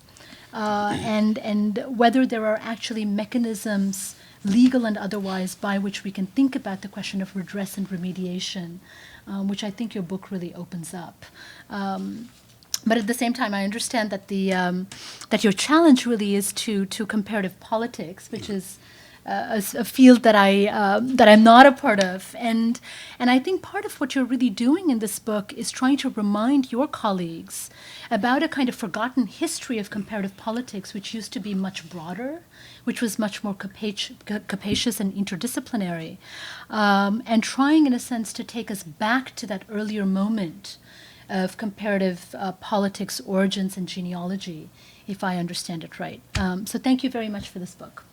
and whether there are actually mechanisms, legal and otherwise, by which we can think about the question of redress and remediation, which I think your book really opens up. But at the same time, I understand that that your challenge really is to comparative politics, which is a field that I'm not a part of, and I think part of what you're really doing in this book is trying to remind your colleagues about a kind of forgotten history of comparative politics, which used to be much broader, which was much more capacious and interdisciplinary, and trying, in a sense, to take us back to that earlier moment of comparative politics, origins, and genealogy, if I understand it right. So thank you very much for this book.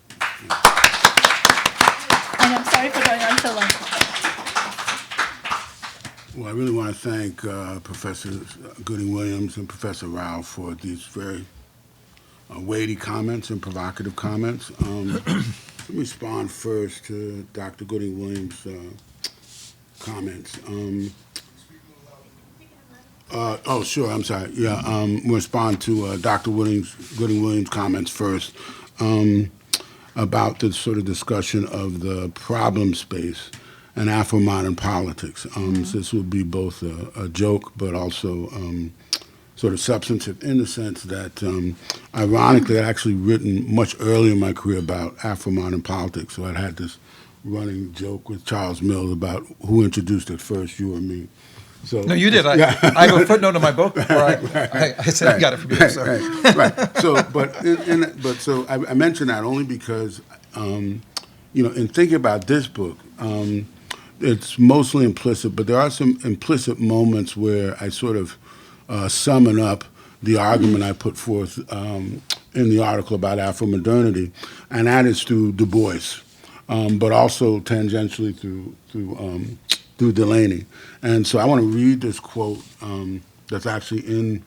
And I'm sorry for going on so long. Well, I really want to thank Professor Gooding-Williams and Professor Rao for these very weighty comments and provocative comments. Let me respond first to Dr. Gooding-Williams' comments. Sure, I'm sorry. Yeah, we'll respond to Dr. Gooding-Williams' comments first about the sort of discussion of the problem space and Afro-modern politics. So this will be both a joke, but also sort of substantive in the sense that, ironically, I'd actually written much earlier in my career about Afro-modern politics. So I'd had this running joke with Charles Mills about who introduced it first, you or me. So, no, you did. I have a footnote in my book where I said I got it from you. So. Right. So, so I mentioned that only because, in thinking about this book, it's mostly implicit, but there are some implicit moments where I sort of summon up the argument I put forth in the article about Afro-modernity, and that is through Du Bois, but also tangentially through Delaney. And so I want to read this quote that's actually in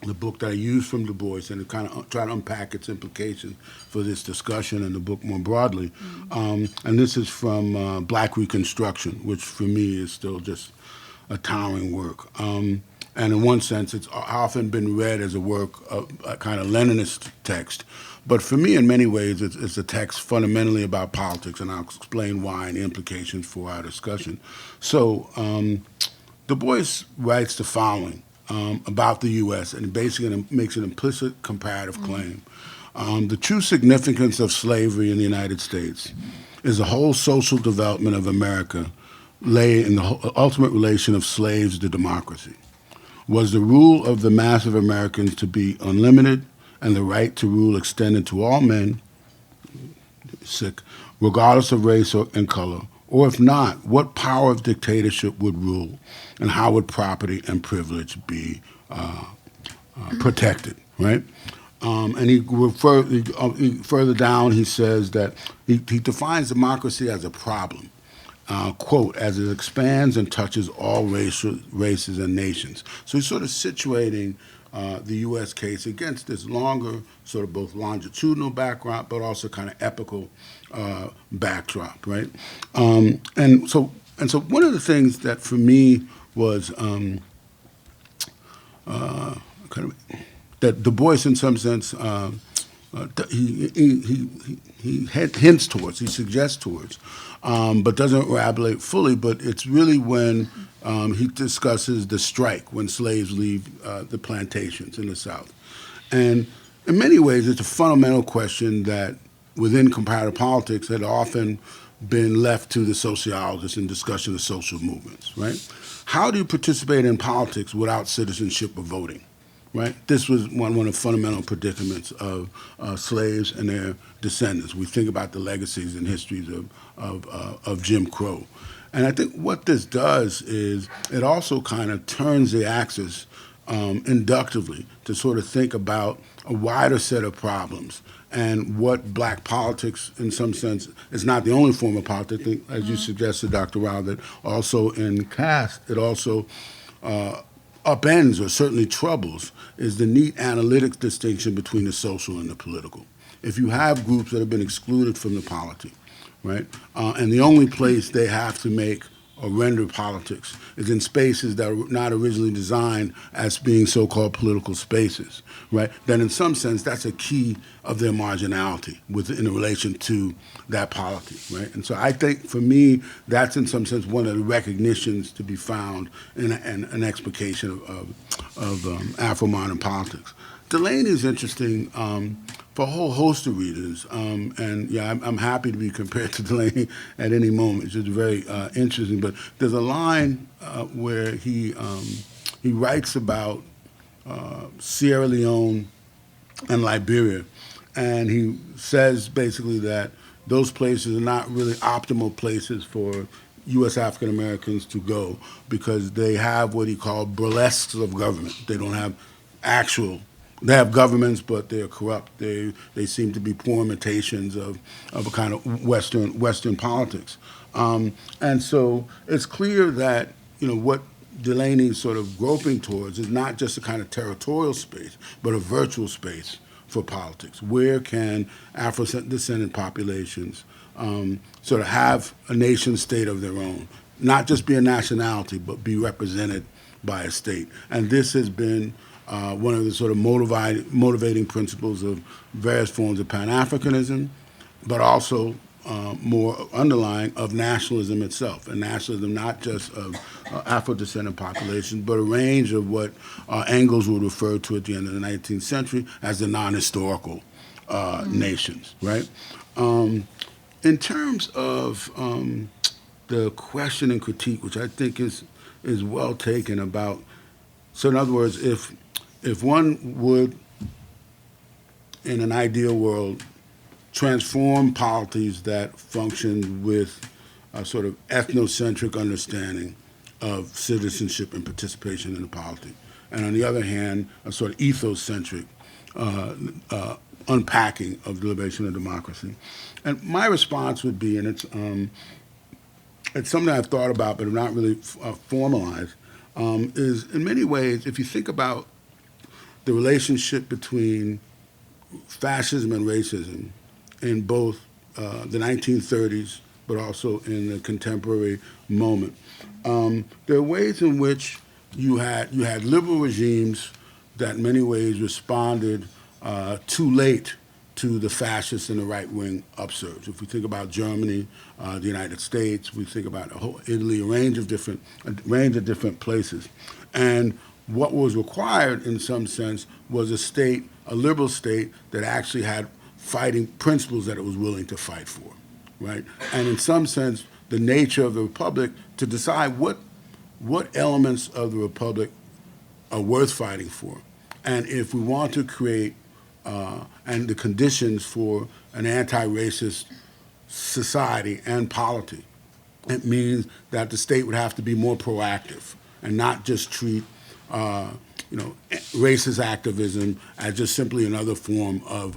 the book that I used from Du Bois, and to kind of try to unpack its implications for this discussion and the book more broadly. And this is from Black Reconstruction, which for me is still just a towering work. And in one sense, it's often been read as a work of a kind of Leninist text. But for me, in many ways, it's a text fundamentally about politics, and I'll explain why and the implications for our discussion. So Du Bois writes the following about the U.S., and basically makes an implicit comparative claim. The true significance of slavery in the United States is the whole social development of America lay in the ultimate relation of slaves to democracy. Was the rule of the mass of Americans to be unlimited and the right to rule extended to all men, regardless of race and color? Or if not, what power of dictatorship would rule, and how would property and privilege be protected, right? And further down, he says that he defines democracy as a problem, quote, as it expands and touches all races and nations. So he's sort of situating the U.S. case against this longer, sort of both longitudinal backdrop, but also kind of epical backdrop, right? And so one of the things that for me was kind of that Du Bois, in some sense, he hints towards, he suggests towards, but doesn't elaborate fully. But it's really when he discusses the strike when slaves leave the plantations in the South. And in many ways, it's a fundamental question that within comparative politics had often been left to the sociologists in discussion of social movements, right? How do you participate in politics without citizenship or voting, right? This was one of the fundamental predicaments of slaves and their descendants. We think about the legacies and histories of Jim Crow. And I think what this does is it also kind of turns the axis inductively to sort of think about a wider set of problems and what black politics, in some sense, is not the only form of politics. I think, as you suggested, Dr. Rao, that also in caste, it also upends or certainly troubles is the neat analytic distinction between the social and the political. If you have groups that have been excluded from the polity, right, and the only place they have to make or render politics is in spaces that are not originally designed as being so-called political spaces, right? Then in some sense, that's a key of their marginality in relation to that polity, right? And so I think for me, that's in some sense one of the recognitions to be found in an explication of Afro-modern politics. Delaney is interesting for a whole host of readers, and yeah, I'm happy to be compared to Delaney at any moment. It's just very interesting. But there's a line where he writes about Sierra Leone and Liberia, and he says basically that those places are not really optimal places for U.S. African Americans to go because they have what he called burlesques of government. They don't have they have governments, but they're corrupt. They seem to be poor imitations of a kind of Western politics. And so it's clear that, what Delaney's sort of groping towards is not just a kind of territorial space, but a virtual space for politics. Where can Afro-descendant populations sort of have a nation state of their own, not just be a nationality, but be represented by a state? And this has been one of the sort of motivating principles of various forms of Pan-Africanism, but also more underlying of nationalism itself, and nationalism not just of Afro-descendant populations, but a range of what Engels would refer to at the end of the 19th century as the non-historical nations, right? In terms of the question and critique, which I think is well taken about, so in other words, if one would, in an ideal world, transform polities that function with a sort of ethnocentric understanding of citizenship and participation in the polity, and on the other hand, a sort of ethocentric unpacking of deliberation and democracy. And my response would be, and it's something I've thought about but have not really formalized, is in many ways, if you think about the relationship between fascism and racism in both the 1930s, but also in the contemporary moment, there are ways in which you had liberal regimes that in many ways responded too late to the fascist and the right-wing upsurge. If we think about Germany, the United States, we think about Italy, a range of different places. And what was required in some sense was a liberal state that actually had fighting principles that it was willing to fight for, right? And in some sense, the nature of the republic to decide what elements of the republic are worth fighting for. And if we want to create and the conditions for an anti-racist society and polity, it means that the state would have to be more proactive and not just treat racist activism as just simply another form of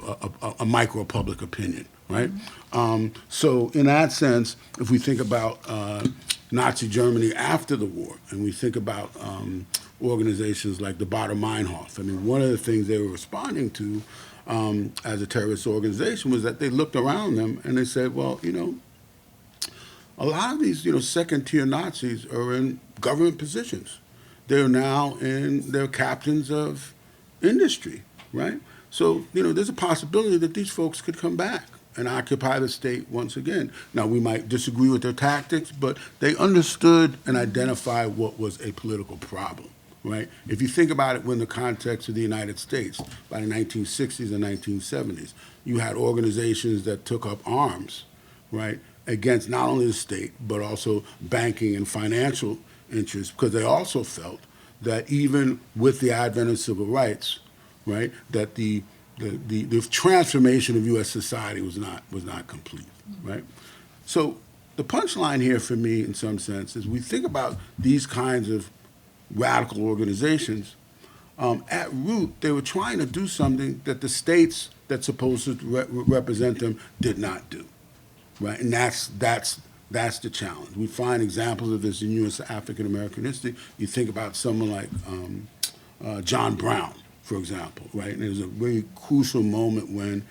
a micro-public opinion, right? So in that sense, if we think about Nazi Germany after the war, and we think about organizations like the Baader Meinhof, I mean, one of the things they were responding to as a terrorist organization was that they looked around them and they said, well, a lot of these, second-tier Nazis are in government positions. They're captains of industry, right? So, there's a possibility that these folks could come back and occupy the state once again. Now, we might disagree with their tactics, but they understood and identified what was a political problem, right? If you think about it in the context of the United States, by the 1960s and 1970s, you had organizations that took up arms, right, against not only the state, but also banking and financial interests, because they also felt that even with the advent of civil rights, right, that the transformation of U.S. society was not complete, right? So the punchline here for me, in some sense, is we think about these kinds of radical organizations. At root, they were trying to do something that the states that's supposed to represent them did not do, right? And that's the challenge. We find examples of this in U.S. African American history. You think about someone like John Brown, for example, right? And there's a very crucial moment when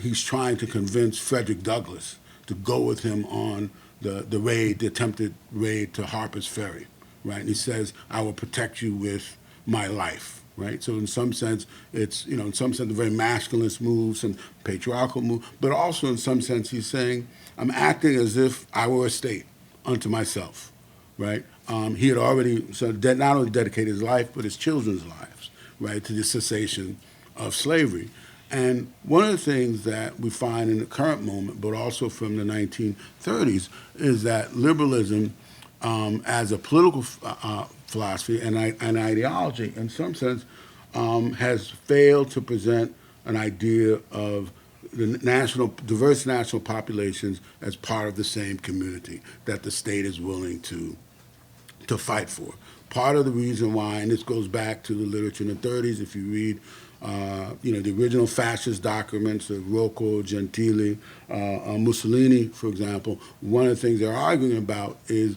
he's trying to convince Frederick Douglass to go with him on the attempted raid to Harper's Ferry, right? And he says, "I will protect you with my life," right? So in some sense, it's, in some sense, a very masculinist move, some patriarchal move, but also in some sense, he's saying, I'm acting as if I were a state unto myself, right? He had already not only dedicated his life, but his children's lives, right, to the cessation of slavery. And one of the things that we find in the current moment, but also from the 1930s, is that liberalism as a political philosophy and ideology, in some sense, has failed to present an idea of the diverse national populations as part of the same community that the state is willing to fight for. Part of the reason why, and this goes back to the literature in the 30s, if you read the original fascist documents of Rocco, Gentili, Mussolini, for example, one of the things they're arguing about is,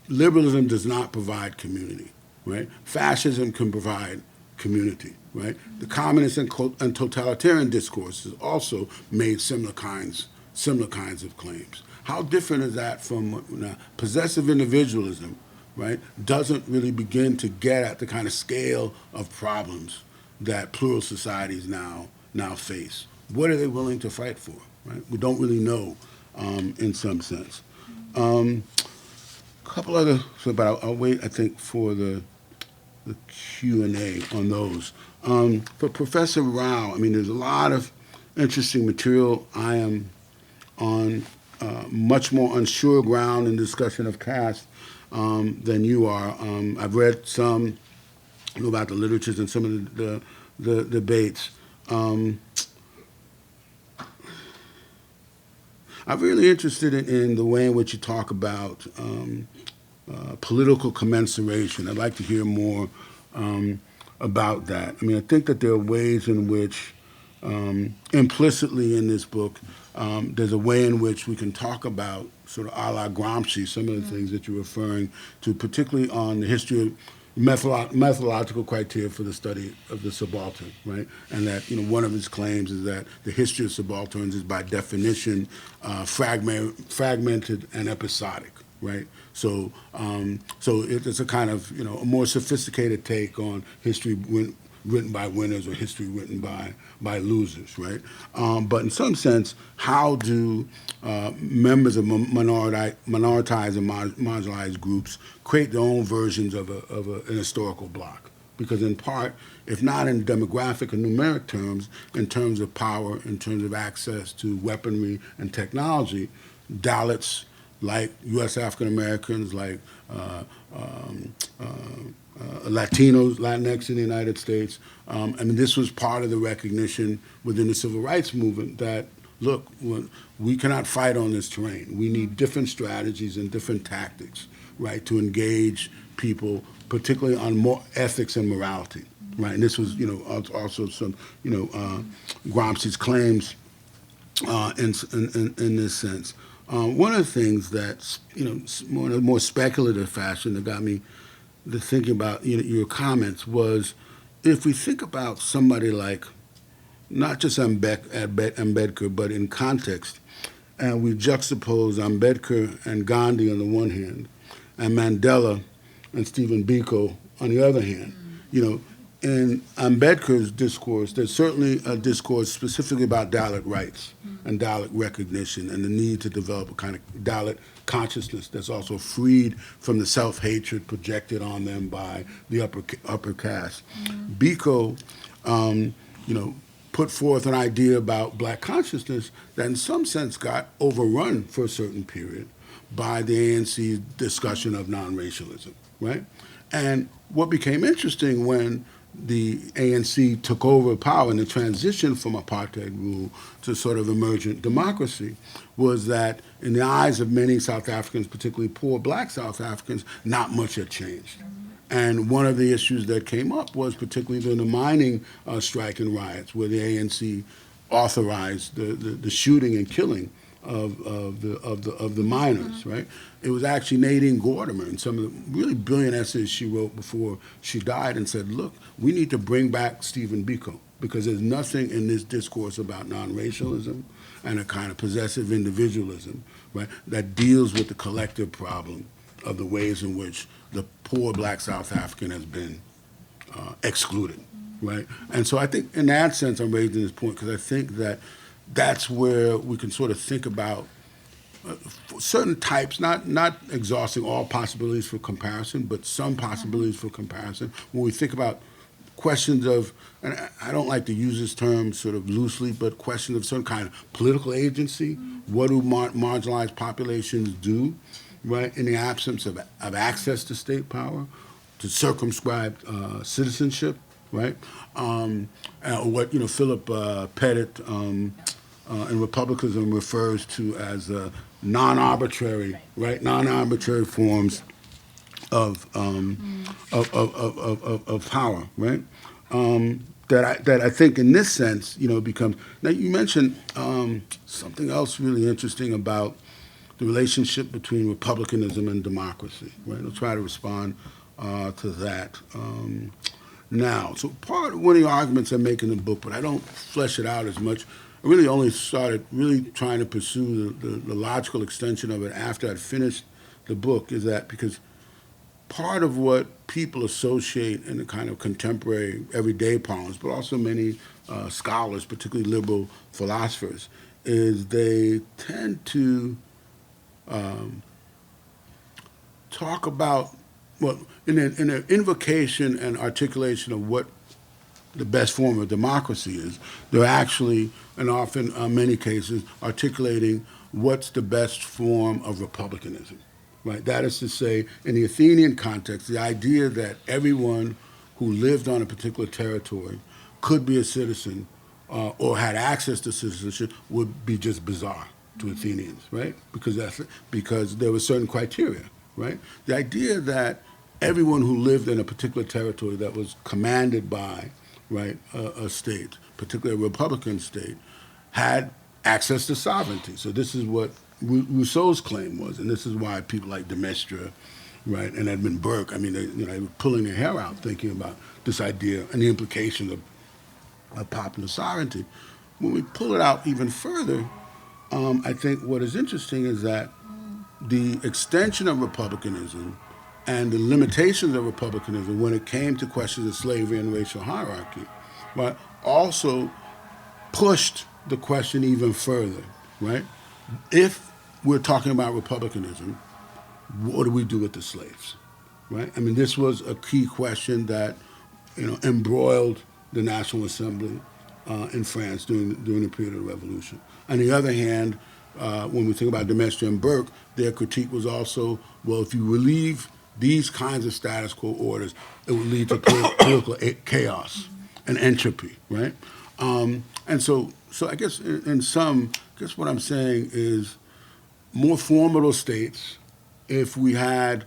liberalism does not provide community, right? Fascism can provide community, right? The communist and totalitarian discourses also made similar kinds of claims. How different is that from possessive individualism, right? Doesn't really begin to get at the kind of scale of problems that plural societies now face. What are they willing to fight for, right? We don't really know, in some sense. Couple other, but I'll wait, I think, for the Q&A on those. For Professor Rao, there's a lot of interesting material. I am on much more unsure ground in discussion of caste than you are. I've read some about the literatures and some of the debates. I'm really interested in the way in which you talk about political commensuration. I'd like to hear more about that. I mean, I think that there are ways in which, implicitly in this book, there's a way in which we can talk about, sort of a la Gramsci, some of the things that you're referring to, particularly on the history of methodological criteria for the study of the subaltern, right? And that, one of his claims is that the history of subalterns is by definition fragmented and episodic, right? So, it's a kind of, a more sophisticated take on history written by winners or history written by losers, right? But in some sense, how do members of minoritized and marginalized groups create their own versions of an historical block? Because in part, if not in demographic and numeric terms, in terms of power, in terms of access to weaponry and technology, Dalits, like U.S. African Americans, like Latinos, Latinx in the United States. I mean, this was part of the recognition within the civil rights movement that, look, we cannot fight on this terrain. We need different strategies and different tactics, right, to engage people, particularly on more ethics and morality, right? And this was, also some, Gramsci's claims in this sense. One of the things that, in a more speculative fashion that got me to thinking about your comments was, if we think about somebody like, not just Ambedkar, but in context, and we juxtapose Ambedkar and Gandhi on the one hand, and Mandela and Stephen Biko on the other hand, in Ambedkar's discourse, there's certainly a discourse specifically about Dalit rights and Dalit recognition and the need to develop a kind of Dalit consciousness that's also freed from the self-hatred projected on them by the upper caste. Biko, put forth an idea about black consciousness that in some sense got overrun for a certain period by the ANC's discussion of non-racialism, right? And what became interesting when the ANC took over power in the transition from apartheid rule to sort of emergent democracy was that in the eyes of many South Africans, particularly poor black South Africans, not much had changed. And one of the issues that came up was particularly during the mining strike and riots, where the ANC authorized the shooting and killing of the miners, right? It was actually Nadine Gordimer in some of the really brilliant essays she wrote before she died and said, look, we need to bring back Stephen Biko because there's nothing in this discourse about non-racialism and a kind of possessive individualism, right, that deals with the collective problem of the ways in which the poor black South African has been excluded, right? And so I think in that sense I'm raising this point because I think that that's where we can sort of think about certain types, not exhausting all possibilities for comparison, but some possibilities for comparison. When we think about questions of, and I don't like to use this term sort of loosely, but questions of some kind of political agency. What do marginalized populations do, right, in the absence of access to state power, to circumscribed citizenship, right? What Philip Pettit in Republicanism refers to as non-arbitrary, right? Non-arbitrary forms of power, right? That I think in this sense, becomes. Now you mentioned something else really interesting about the relationship between republicanism and democracy, right? I'll try to respond to that. Now, so one of the arguments I make in the book, but I don't flesh it out as much. I really only started really trying to pursue the logical extension of it after I'd finished the book, is that because part of what people associate in the kind of contemporary everyday parlance, but also many scholars, particularly liberal philosophers, is they tend to talk about, well, in an invocation and articulation of what the best form of democracy is, they're actually, and often in many cases, articulating what's the best form of republicanism, right? That is to say, in the Athenian context, the idea that everyone who lived on a particular territory could be a citizen or had access to citizenship would be just bizarre to Athenians, right? Because there were certain criteria, right? The idea that everyone who lived in a particular territory that was commanded by, right, a state, particularly a Republican state, had access to sovereignty. So this is what Rousseau's claim was, and this is why people like de Maistre, right, and Edmund Burke, I mean, they were pulling their hair out thinking about this idea and the implications of popular sovereignty. When we pull it out even further, I think what is interesting is that the extension of republicanism and the limitations of republicanism when it came to questions of slavery and racial hierarchy, right, also pushed the question even further, right? If we're talking about republicanism, what do we do with the slaves, right? I mean, this was a key question that, embroiled the National Assembly in France during the period of the Revolution. On the other hand, when we think about de Maistre and Burke, their critique was also, well, if you relieve these kinds of status quo orders, it would lead to political chaos and entropy, right? And so I guess in sum, what I'm saying is more formidable states, if we had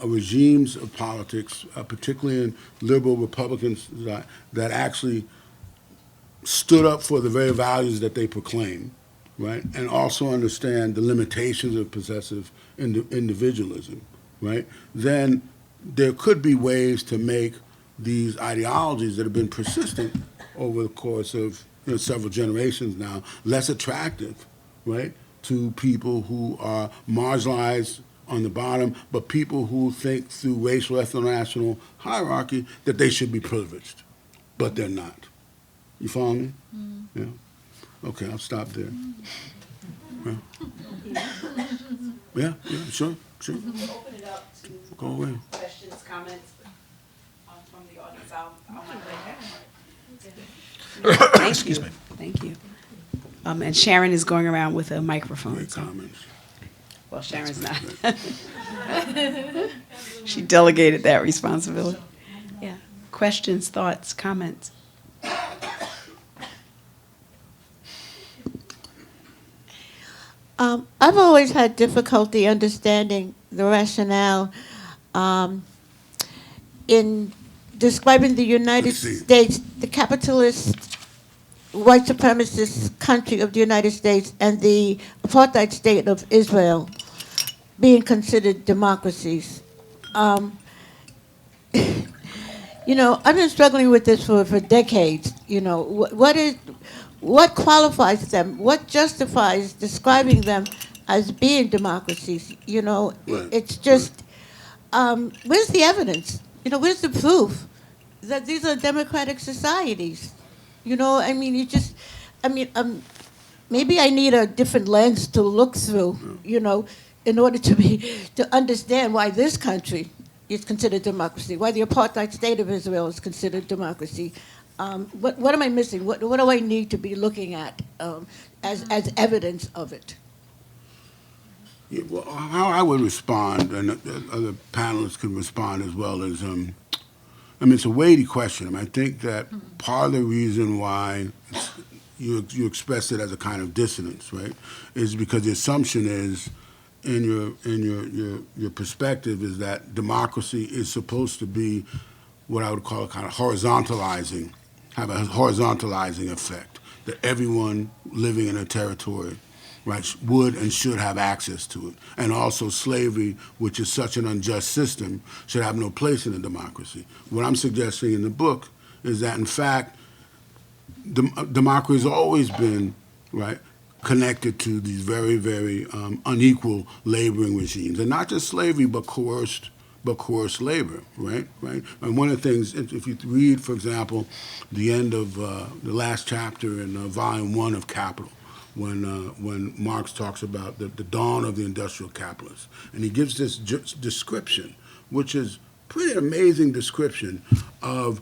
regimes of politics, particularly in liberal Republicans, that actually stood up for the very values that they proclaim, right, and also understand the limitations of possessive individualism, right, then there could be ways to make these ideologies that have been persistent over the course of several generations now less attractive, right, to people who are marginalized on the bottom, but people who think through racial, ethno-national hierarchy that they should be privileged, but they're not. You follow me? Yeah. Okay, I'll stop there. Yeah, sure. Open it up to Go away. questions, comments from the audience. I'll moderate that part. Thank Excuse you. me. Thank you. And Sharon is going around with a microphone. Great so- comments. Well, Sharon's not. She delegated that responsibility. Yeah. Questions, thoughts, comments? I've always had difficulty understanding the rationale in describing the United States, the capitalist, white supremacist country of the United States, and the apartheid state of Israel being considered democracies. I've been struggling with this for decades. What qualifies them? What justifies describing them as being democracies? It's just, where's the evidence? Where's the proof that these are democratic societies? Maybe I need a different lens to look through, in order to understand why this country is considered democracy, why the apartheid state of Israel is considered democracy. What am I missing? What do I need to be looking at as evidence of it? Yeah, well, how I would respond, and other panelists can respond as well, is, it's a weighty question. I think that part of the reason why you express it as a kind of dissonance, right, is because the assumption is, in your perspective, is that democracy is supposed to be what I would call a kind of have a horizontalizing effect, that everyone living in a territory, right, would and should have access to it. And also slavery, which is such an unjust system, should have no place in a democracy. What I'm suggesting in the book is that, in fact, democracy has always been, right, connected to these very, very unequal laboring regimes. And not just slavery, but coerced labor, right? And one of the things, if you read, for example, the end of the last chapter in Volume 1 of Capital, when Marx talks about the dawn of the industrial capitalist, and he gives this description, which is pretty amazing description of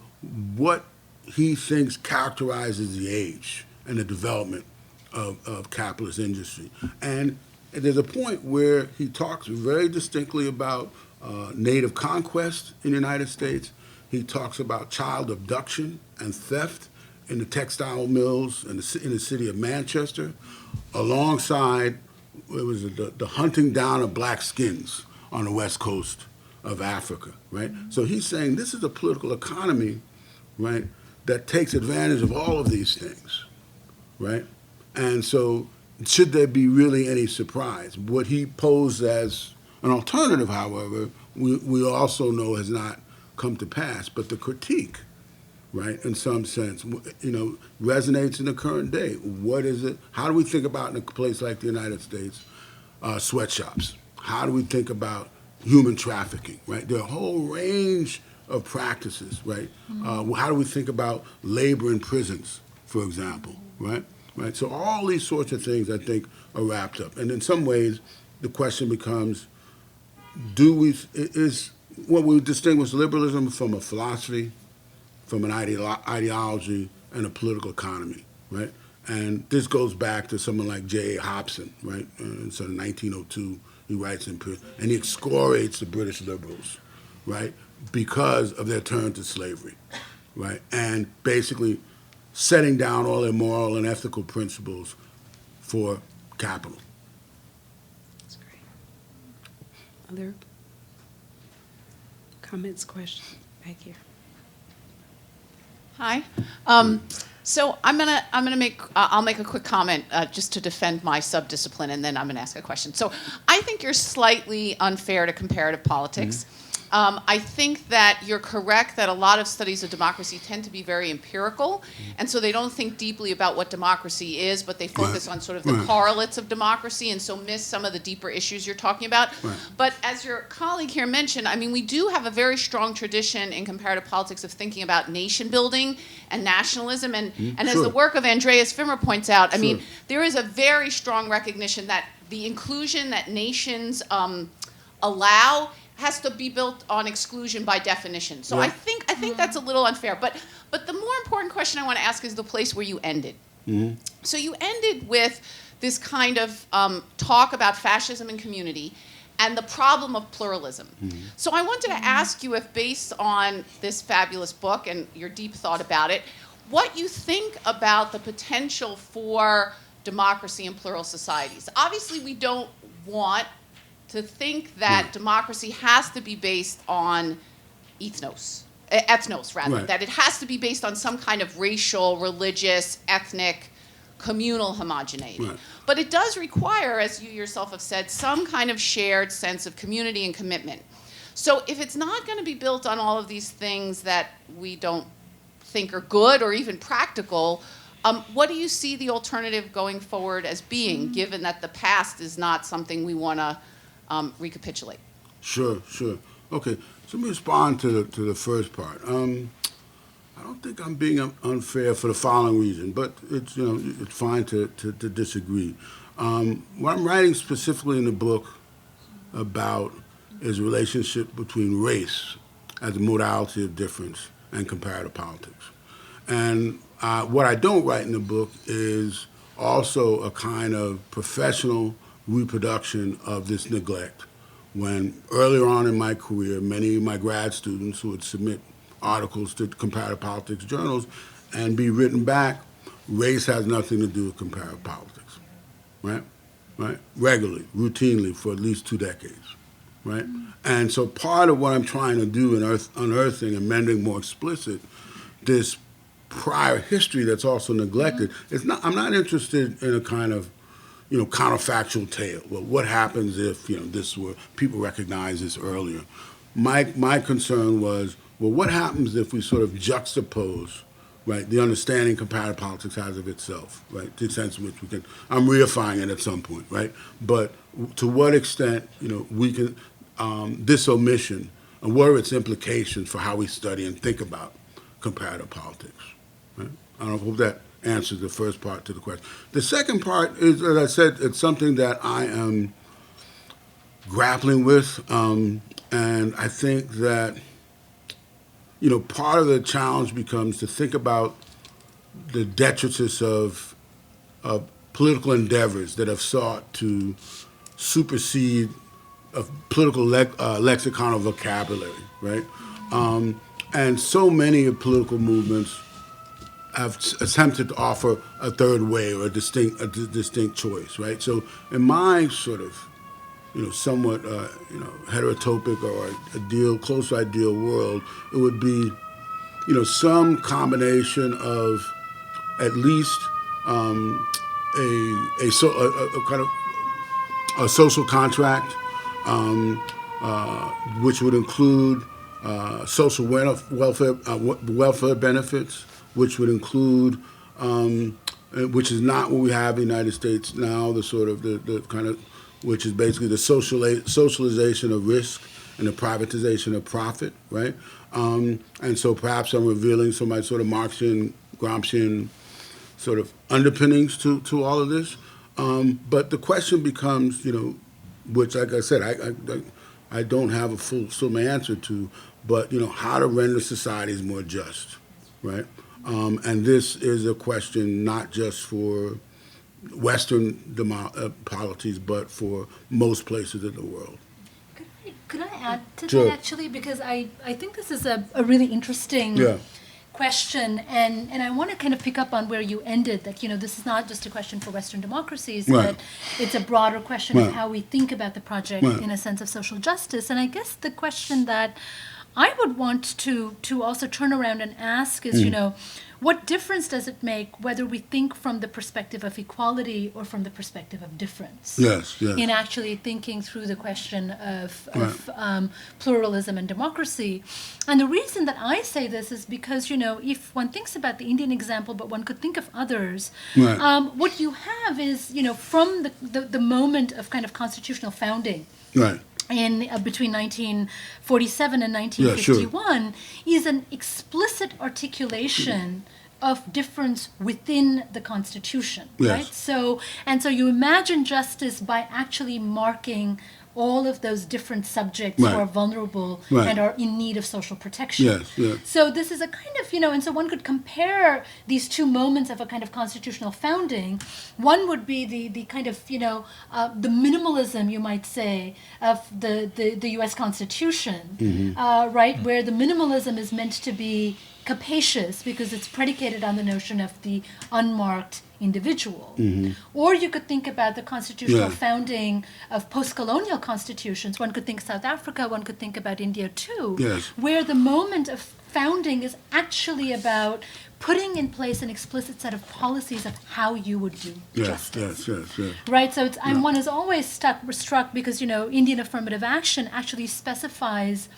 what he thinks characterizes the age and the development of capitalist industry. And there's a point where he talks very distinctly about native conquest in the United States. He talks about child abduction and theft in the textile mills in the city of Manchester, alongside the hunting down of black skins on the west coast of Africa, right? So he's saying this is a political economy, right, that takes advantage of all of these things, right? And so should there be really any surprise? What he posed as an alternative, however, we also know has not come to pass, but the critique, right, in some sense, resonates in the current day. What is it? How do we think about in a place like the United States, sweatshops? How do we think about human trafficking, right? There are a whole range of practices, right? How do we think about labor in prisons, for example, right? Right. So all these sorts of things, I think, are wrapped up. And in some ways, the question becomes, what we distinguish liberalism from a philosophy, from an ideology, and a political economy, right? And this goes back to someone like J.A. Hobson, right? So in 1902, he writes and he excoriates the British liberals, right, because of their turn to slavery, right? And basically setting down all their moral and ethical principles for capital. That's great. Other comments, questions back here? Hi. So I'll make a quick comment just to defend my subdiscipline, and then I'm gonna ask a question. So I think you're slightly unfair to comparative politics. I think that you're correct that a lot of studies of democracy tend to be very empirical, and so they don't think deeply about what democracy is, but they focus on sort of the correlates of democracy, and so miss some of the deeper issues you're talking about. But as your colleague here mentioned, I mean, we do have a very strong tradition in comparative politics of thinking about nation building and nationalism, and as the work of Andreas Fimmer points out, I mean, there is a very strong recognition that the inclusion that nations allow has to be built on exclusion by definition. So I think that's a little unfair. But the more important question I want to ask is the place where you ended. So you ended with this kind of talk about fascism and community and the problem of pluralism. So I wanted to ask you if, based on this fabulous book and your deep thought about it, what you think about the potential for democracy in plural societies. Obviously, we don't want to think that democracy has to be based on ethnos rather, that it has to be based on some kind of racial, religious, ethnic, communal homogeneity. But it does require, as you yourself have said, some kind of shared sense of community and commitment. So if it's not going to be built on all of these things that we don't think are good or even practical, what do you see the alternative going forward as being, given that the past is not something we want to recapitulate? Sure. Okay, so let me respond to the first part. I don't think I'm being unfair for the following reason, but it's fine to disagree. What I'm writing specifically in the book about is the relationship between race as a modality of difference and comparative politics. And what I don't write in the book is also a kind of professional reproduction of this neglect. When earlier on in my career, many of my grad students who would submit articles to comparative politics journals and be written back, race has nothing to do with comparative politics, right? Regularly, routinely, for at least 2 decades, right? And so part of what I'm trying to do in unearthing and rendering more explicit this prior history that's also neglected I'm not interested in a kind of counterfactual tale. Well, what happens if this were people recognize this earlier? My concern was, well, what happens if we sort of juxtapose, right, the understanding comparative politics has of itself, right, the sense in which we can. I'm reifying it at some point, right, but to what extent we can this omission and what are its implications for how we study and think about comparative politics, right? I hope that answers the first part to the question. The second part is, as I said, it's something that I am grappling with, and I think that part of the challenge becomes to think about the detritus of political endeavors that have sought to supersede a political lexicon of vocabulary, right? And so many of political movements have attempted to offer a third way or a distinct choice, right? So in my sort of somewhat, heterotopic or close to ideal world, it would be, some combination of at least a kind of a social contract, which would include social welfare benefits, which would include, which is not what we have in the United States now, the kind of, which is basically the socialization of risk and the privatization of profit, right? And so perhaps I'm revealing some sort of Marxian, Gramscian sort of underpinnings to all of this. But the question becomes, which, like I said, I don't have a full answer to, but, how to render societies more just, right? And this is a question not just for Western polities, but for most places in the world. Could I add to Sure. that, actually? Because I think this is a really interesting question, and I want to kind of pick up on where you ended, that, this is not just a question for Western democracies, Right. but it's a broader question Right. of how we think about the project Right. in a sense of social justice. And I guess the question that I would want to also turn around and ask is, what difference does it make whether we think from the perspective of equality or from the perspective of difference? Yes, yes. In actually thinking through the question of pluralism and democracy. And the reason that I say this is because, if one thinks about the Indian example, but one could think of others, Right. what you have is, from the moment of kind of constitutional founding, Right. in between 1947 and 1951, is an explicit articulation of difference within the Constitution, Yes. right? So you imagine justice by actually marking all of those different subjects Right. who are vulnerable Right. and are in need of social protection. Yes, yes. So this is a kind of, and so one could compare these two moments of a kind of constitutional founding. One would be the kind of, the minimalism, you might say, of the U.S. Constitution, right, where the minimalism is meant to be capacious because it's predicated on the notion of the unmarked individual. Or you could think about the constitutional founding of post-colonial constitutions. One could think South Africa, one could think about India too, Yes. where the moment of founding is actually about putting in place an explicit set of policies of how you would do justice. Yes. Right, so one is always struck because, Indian affirmative action actually specifies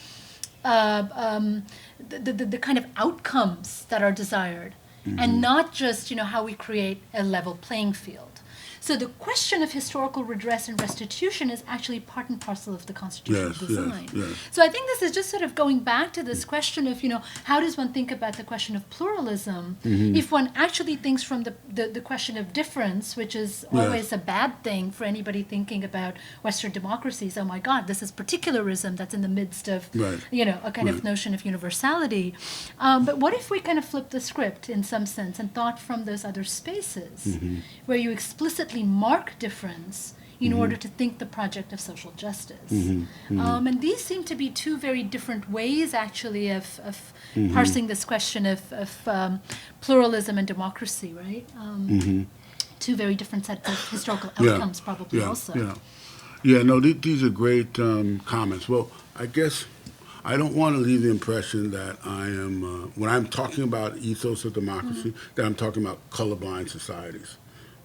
the kind of outcomes that are desired, and not just, how we create a level playing field. So the question of historical redress and restitution is actually part and parcel of the constitutional design. Yes. So I think this is just sort of going back to this question of, how does one think about the question of pluralism if one actually thinks from the question of difference, which is always a bad thing for anybody thinking about Western democracies. Oh my God, this is particularism that's in the midst of, a kind of notion of universality. But what if we kind of flip the script in some sense and thought from those other spaces where you explicitly mark difference in order to think the project of social justice. And these seem to be two very different ways, actually, of parsing this question of pluralism and democracy, right? Two very different sets of historical outcomes, probably also. These are great comments. Well, I guess I don't want to leave the impression that I am, when I'm talking about ethos of democracy, that I'm talking about colorblind societies.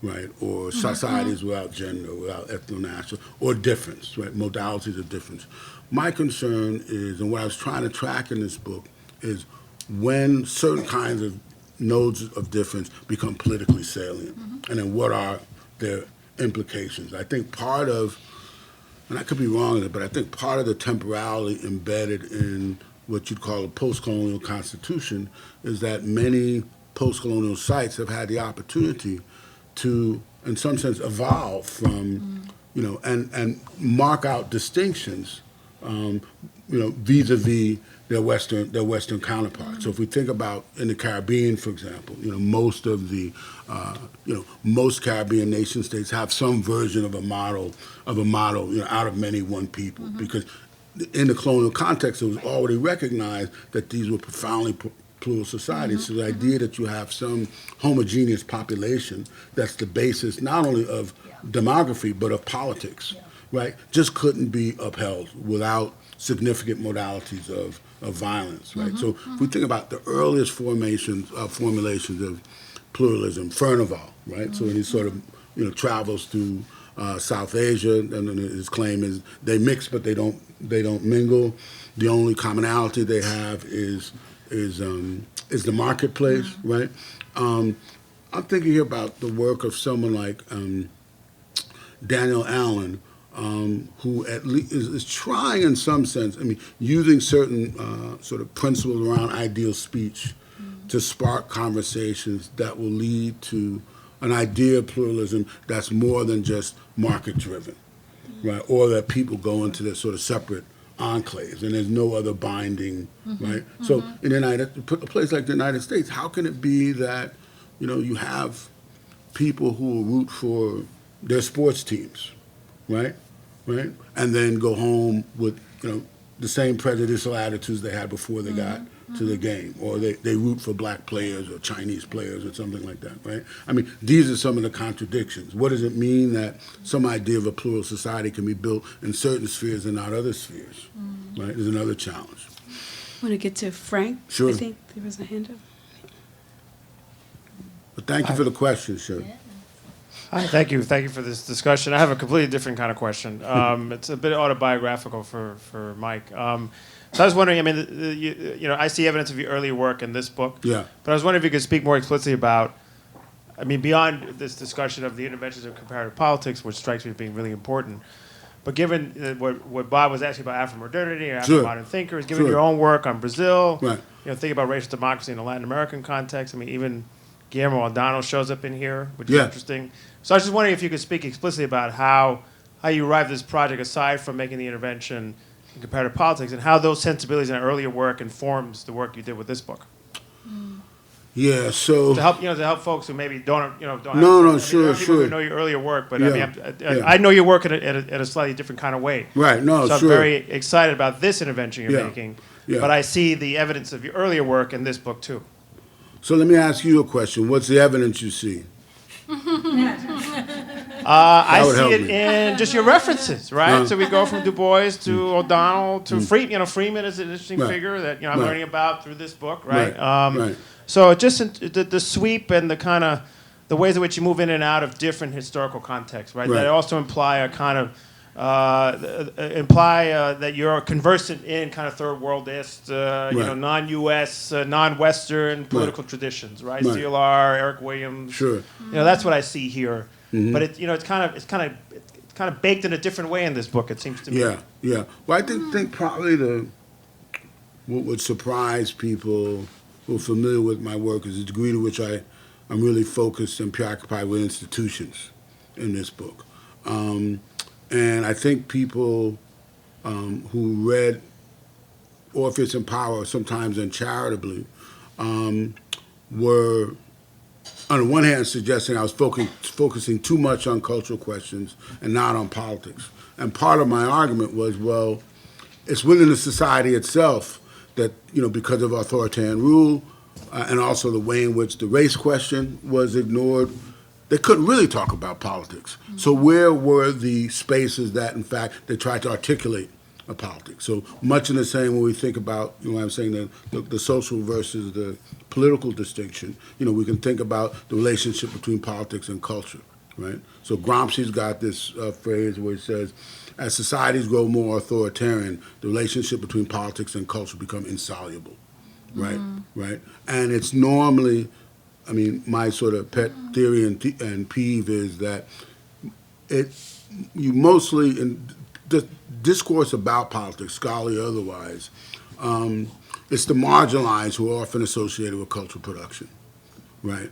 Right, or societies without gender, without ethno-national, or difference, right, modalities of difference. My concern is, and what I was trying to track in this book, is when certain kinds of nodes of difference become politically salient, and then what are their implications. I think part of, and I could be wrong in it, but I think part of the temporality embedded in what you'd call a post-colonial constitution is that many post-colonial sites have had the opportunity to, in some sense, evolve from, and mark out distinctions, vis-a-vis their Western counterparts. So if we think about in the Caribbean, for example, most of the, most Caribbean nation states have some version of a model, out of many one people, because in the colonial context, it was already recognized that these were profoundly plural societies. So the idea that you have some homogeneous population that's the basis not only of demography but of politics, right, just couldn't be upheld without significant modalities of violence, right? So if we think about the earliest formulations of pluralism, Furnival, right? So he sort of, travels through South Asia, and then his claim is they mix, but they don't mingle. The only commonality they have is the marketplace, right? I'm thinking here about the work of someone like Daniel Allen, who at least is trying in some sense, using certain sort of principles around ideal speech to spark conversations that will lead to an idea of pluralism that's more than just market-driven, right? Or that people go into their sort of separate enclaves and there's no other binding, right? So in a place like the United States, how can it be that, you have people who will root for their sports teams, right? And then go home with, the same prejudicial attitudes they had before they got to the game, or they root for black players or Chinese players or something like that, right? These are some of the contradictions. What does it mean that some idea of a plural society can be built in certain spheres and not other spheres, right? Is another challenge. Want to get to Frank? Sure. I think there was a hand up. But thank you for the question, sir. Hi, thank you for this discussion. I have a completely different kind of question. It's a bit autobiographical for Mike. So I was wondering, I see evidence of your earlier work in this book. Yeah. But I was wondering if you could speak more explicitly about, beyond this discussion of the interventions of comparative politics, which strikes me as being really important, but given what Bob was asking about Afro-modernity or Afro-modern thinkers, given your own work on Brazil, Right. Think about racial democracy in the Latin American context. even Guillermo Aldano shows up in here, which is Yeah. interesting. So I was just wondering if you could speak explicitly about how you arrived at this project, aside from making the intervention in comparative politics, and how those sensibilities in earlier work informs the work you did with this book. Yeah, so To help folks who maybe don't have. Sure. People who know your earlier work, but Yeah. I know your work in a slightly different kind of way. Right, no, So sure. I'm very excited about this intervention you're Yeah. making, Yeah. but I see the evidence of your earlier work in this book too. So let me ask you a question. What's the evidence you see? I would see help it me. in just your references, right? So we go from Du Bois to O'Donnell to Freeman. Freeman is an interesting Right. figure that I'm Right. learning about through this book, right? Right. So just the sweep and the kind of the ways in which you move in and out of different historical contexts, right? Right. That also imply a kind of that you're conversant in kind of third worldist, Right. non-U.S., non-Western political traditions, right? Right. CLR, Eric Williams. Sure. That's what I see here. But it's kind of baked in a different way in this book. It seems to me. Yeah. Well, I think probably what would surprise people who are familiar with my work is the degree to which I'm really focused and preoccupied with institutions in this book. And I think people who read Orpheus and Power, sometimes uncharitably, were, on the one hand, suggesting I was focusing too much on cultural questions and not on politics. And part of my argument was, well, it's within the society itself that, because of authoritarian rule and also the way in which the race question was ignored, they couldn't really talk about politics. So where were the spaces that, in fact, they tried to articulate a politics? So much in the same when we think about, I'm saying the social versus the political distinction, we can think about the relationship between politics and culture, right? So Gramsci's got this phrase where he says, as societies grow more authoritarian, the relationship between politics and culture become insoluble, right? Right? And it's normally, my sort of pet theory and peeve is that you mostly, in the discourse about politics, scholarly or otherwise, it's the marginalized who are often associated with cultural production, right?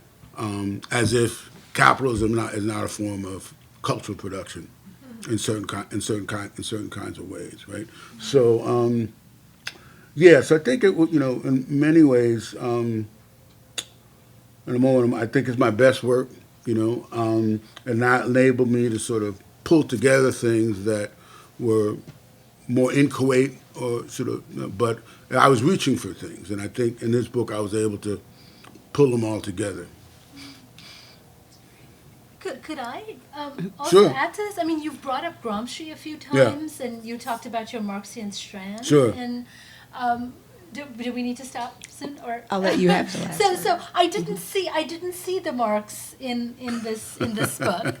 As if capitalism is not a form of cultural production in certain kinds of ways, right? So, so I think it, in many ways. In a moment, I think it's my best work, and that enabled me to sort of pull together things that were more inchoate or sort of, but I was reaching for things, and I think in this book I was able to pull them all together. Could I also Sure. add to this? I mean, you've brought up Gramsci a few Yeah. times, and you talked about your Marxian strand. Sure. And do we need to stop soon, or I'll let you have the last word. So I didn't see the Marx in this book,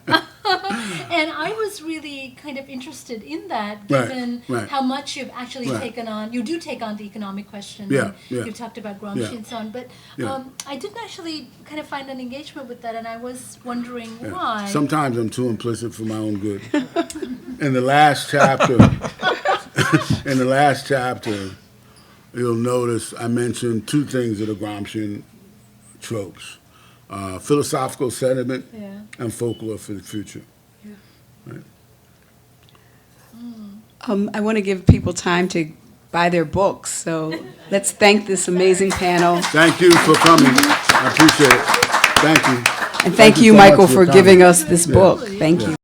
and I was really kind of interested in that, Right, given right. how much you've actually Right. taken on. You do take on the economic question. Yeah, and yeah. You've talked about Gramsci Yeah. and so on, but Yeah. I didn't actually kind of find an engagement with that, and I was wondering Yeah. why. Sometimes I'm too implicit for my own good. In the last chapter, you'll notice I mentioned two things that are Gramscian tropes: philosophical sentiment Yeah. and folklore for the future. I want to give people time to buy their books, so let's thank this amazing panel. Thank you for coming. I appreciate it. Thank you. And thank you, so much Michael, for for giving coming. us this book. Thank you.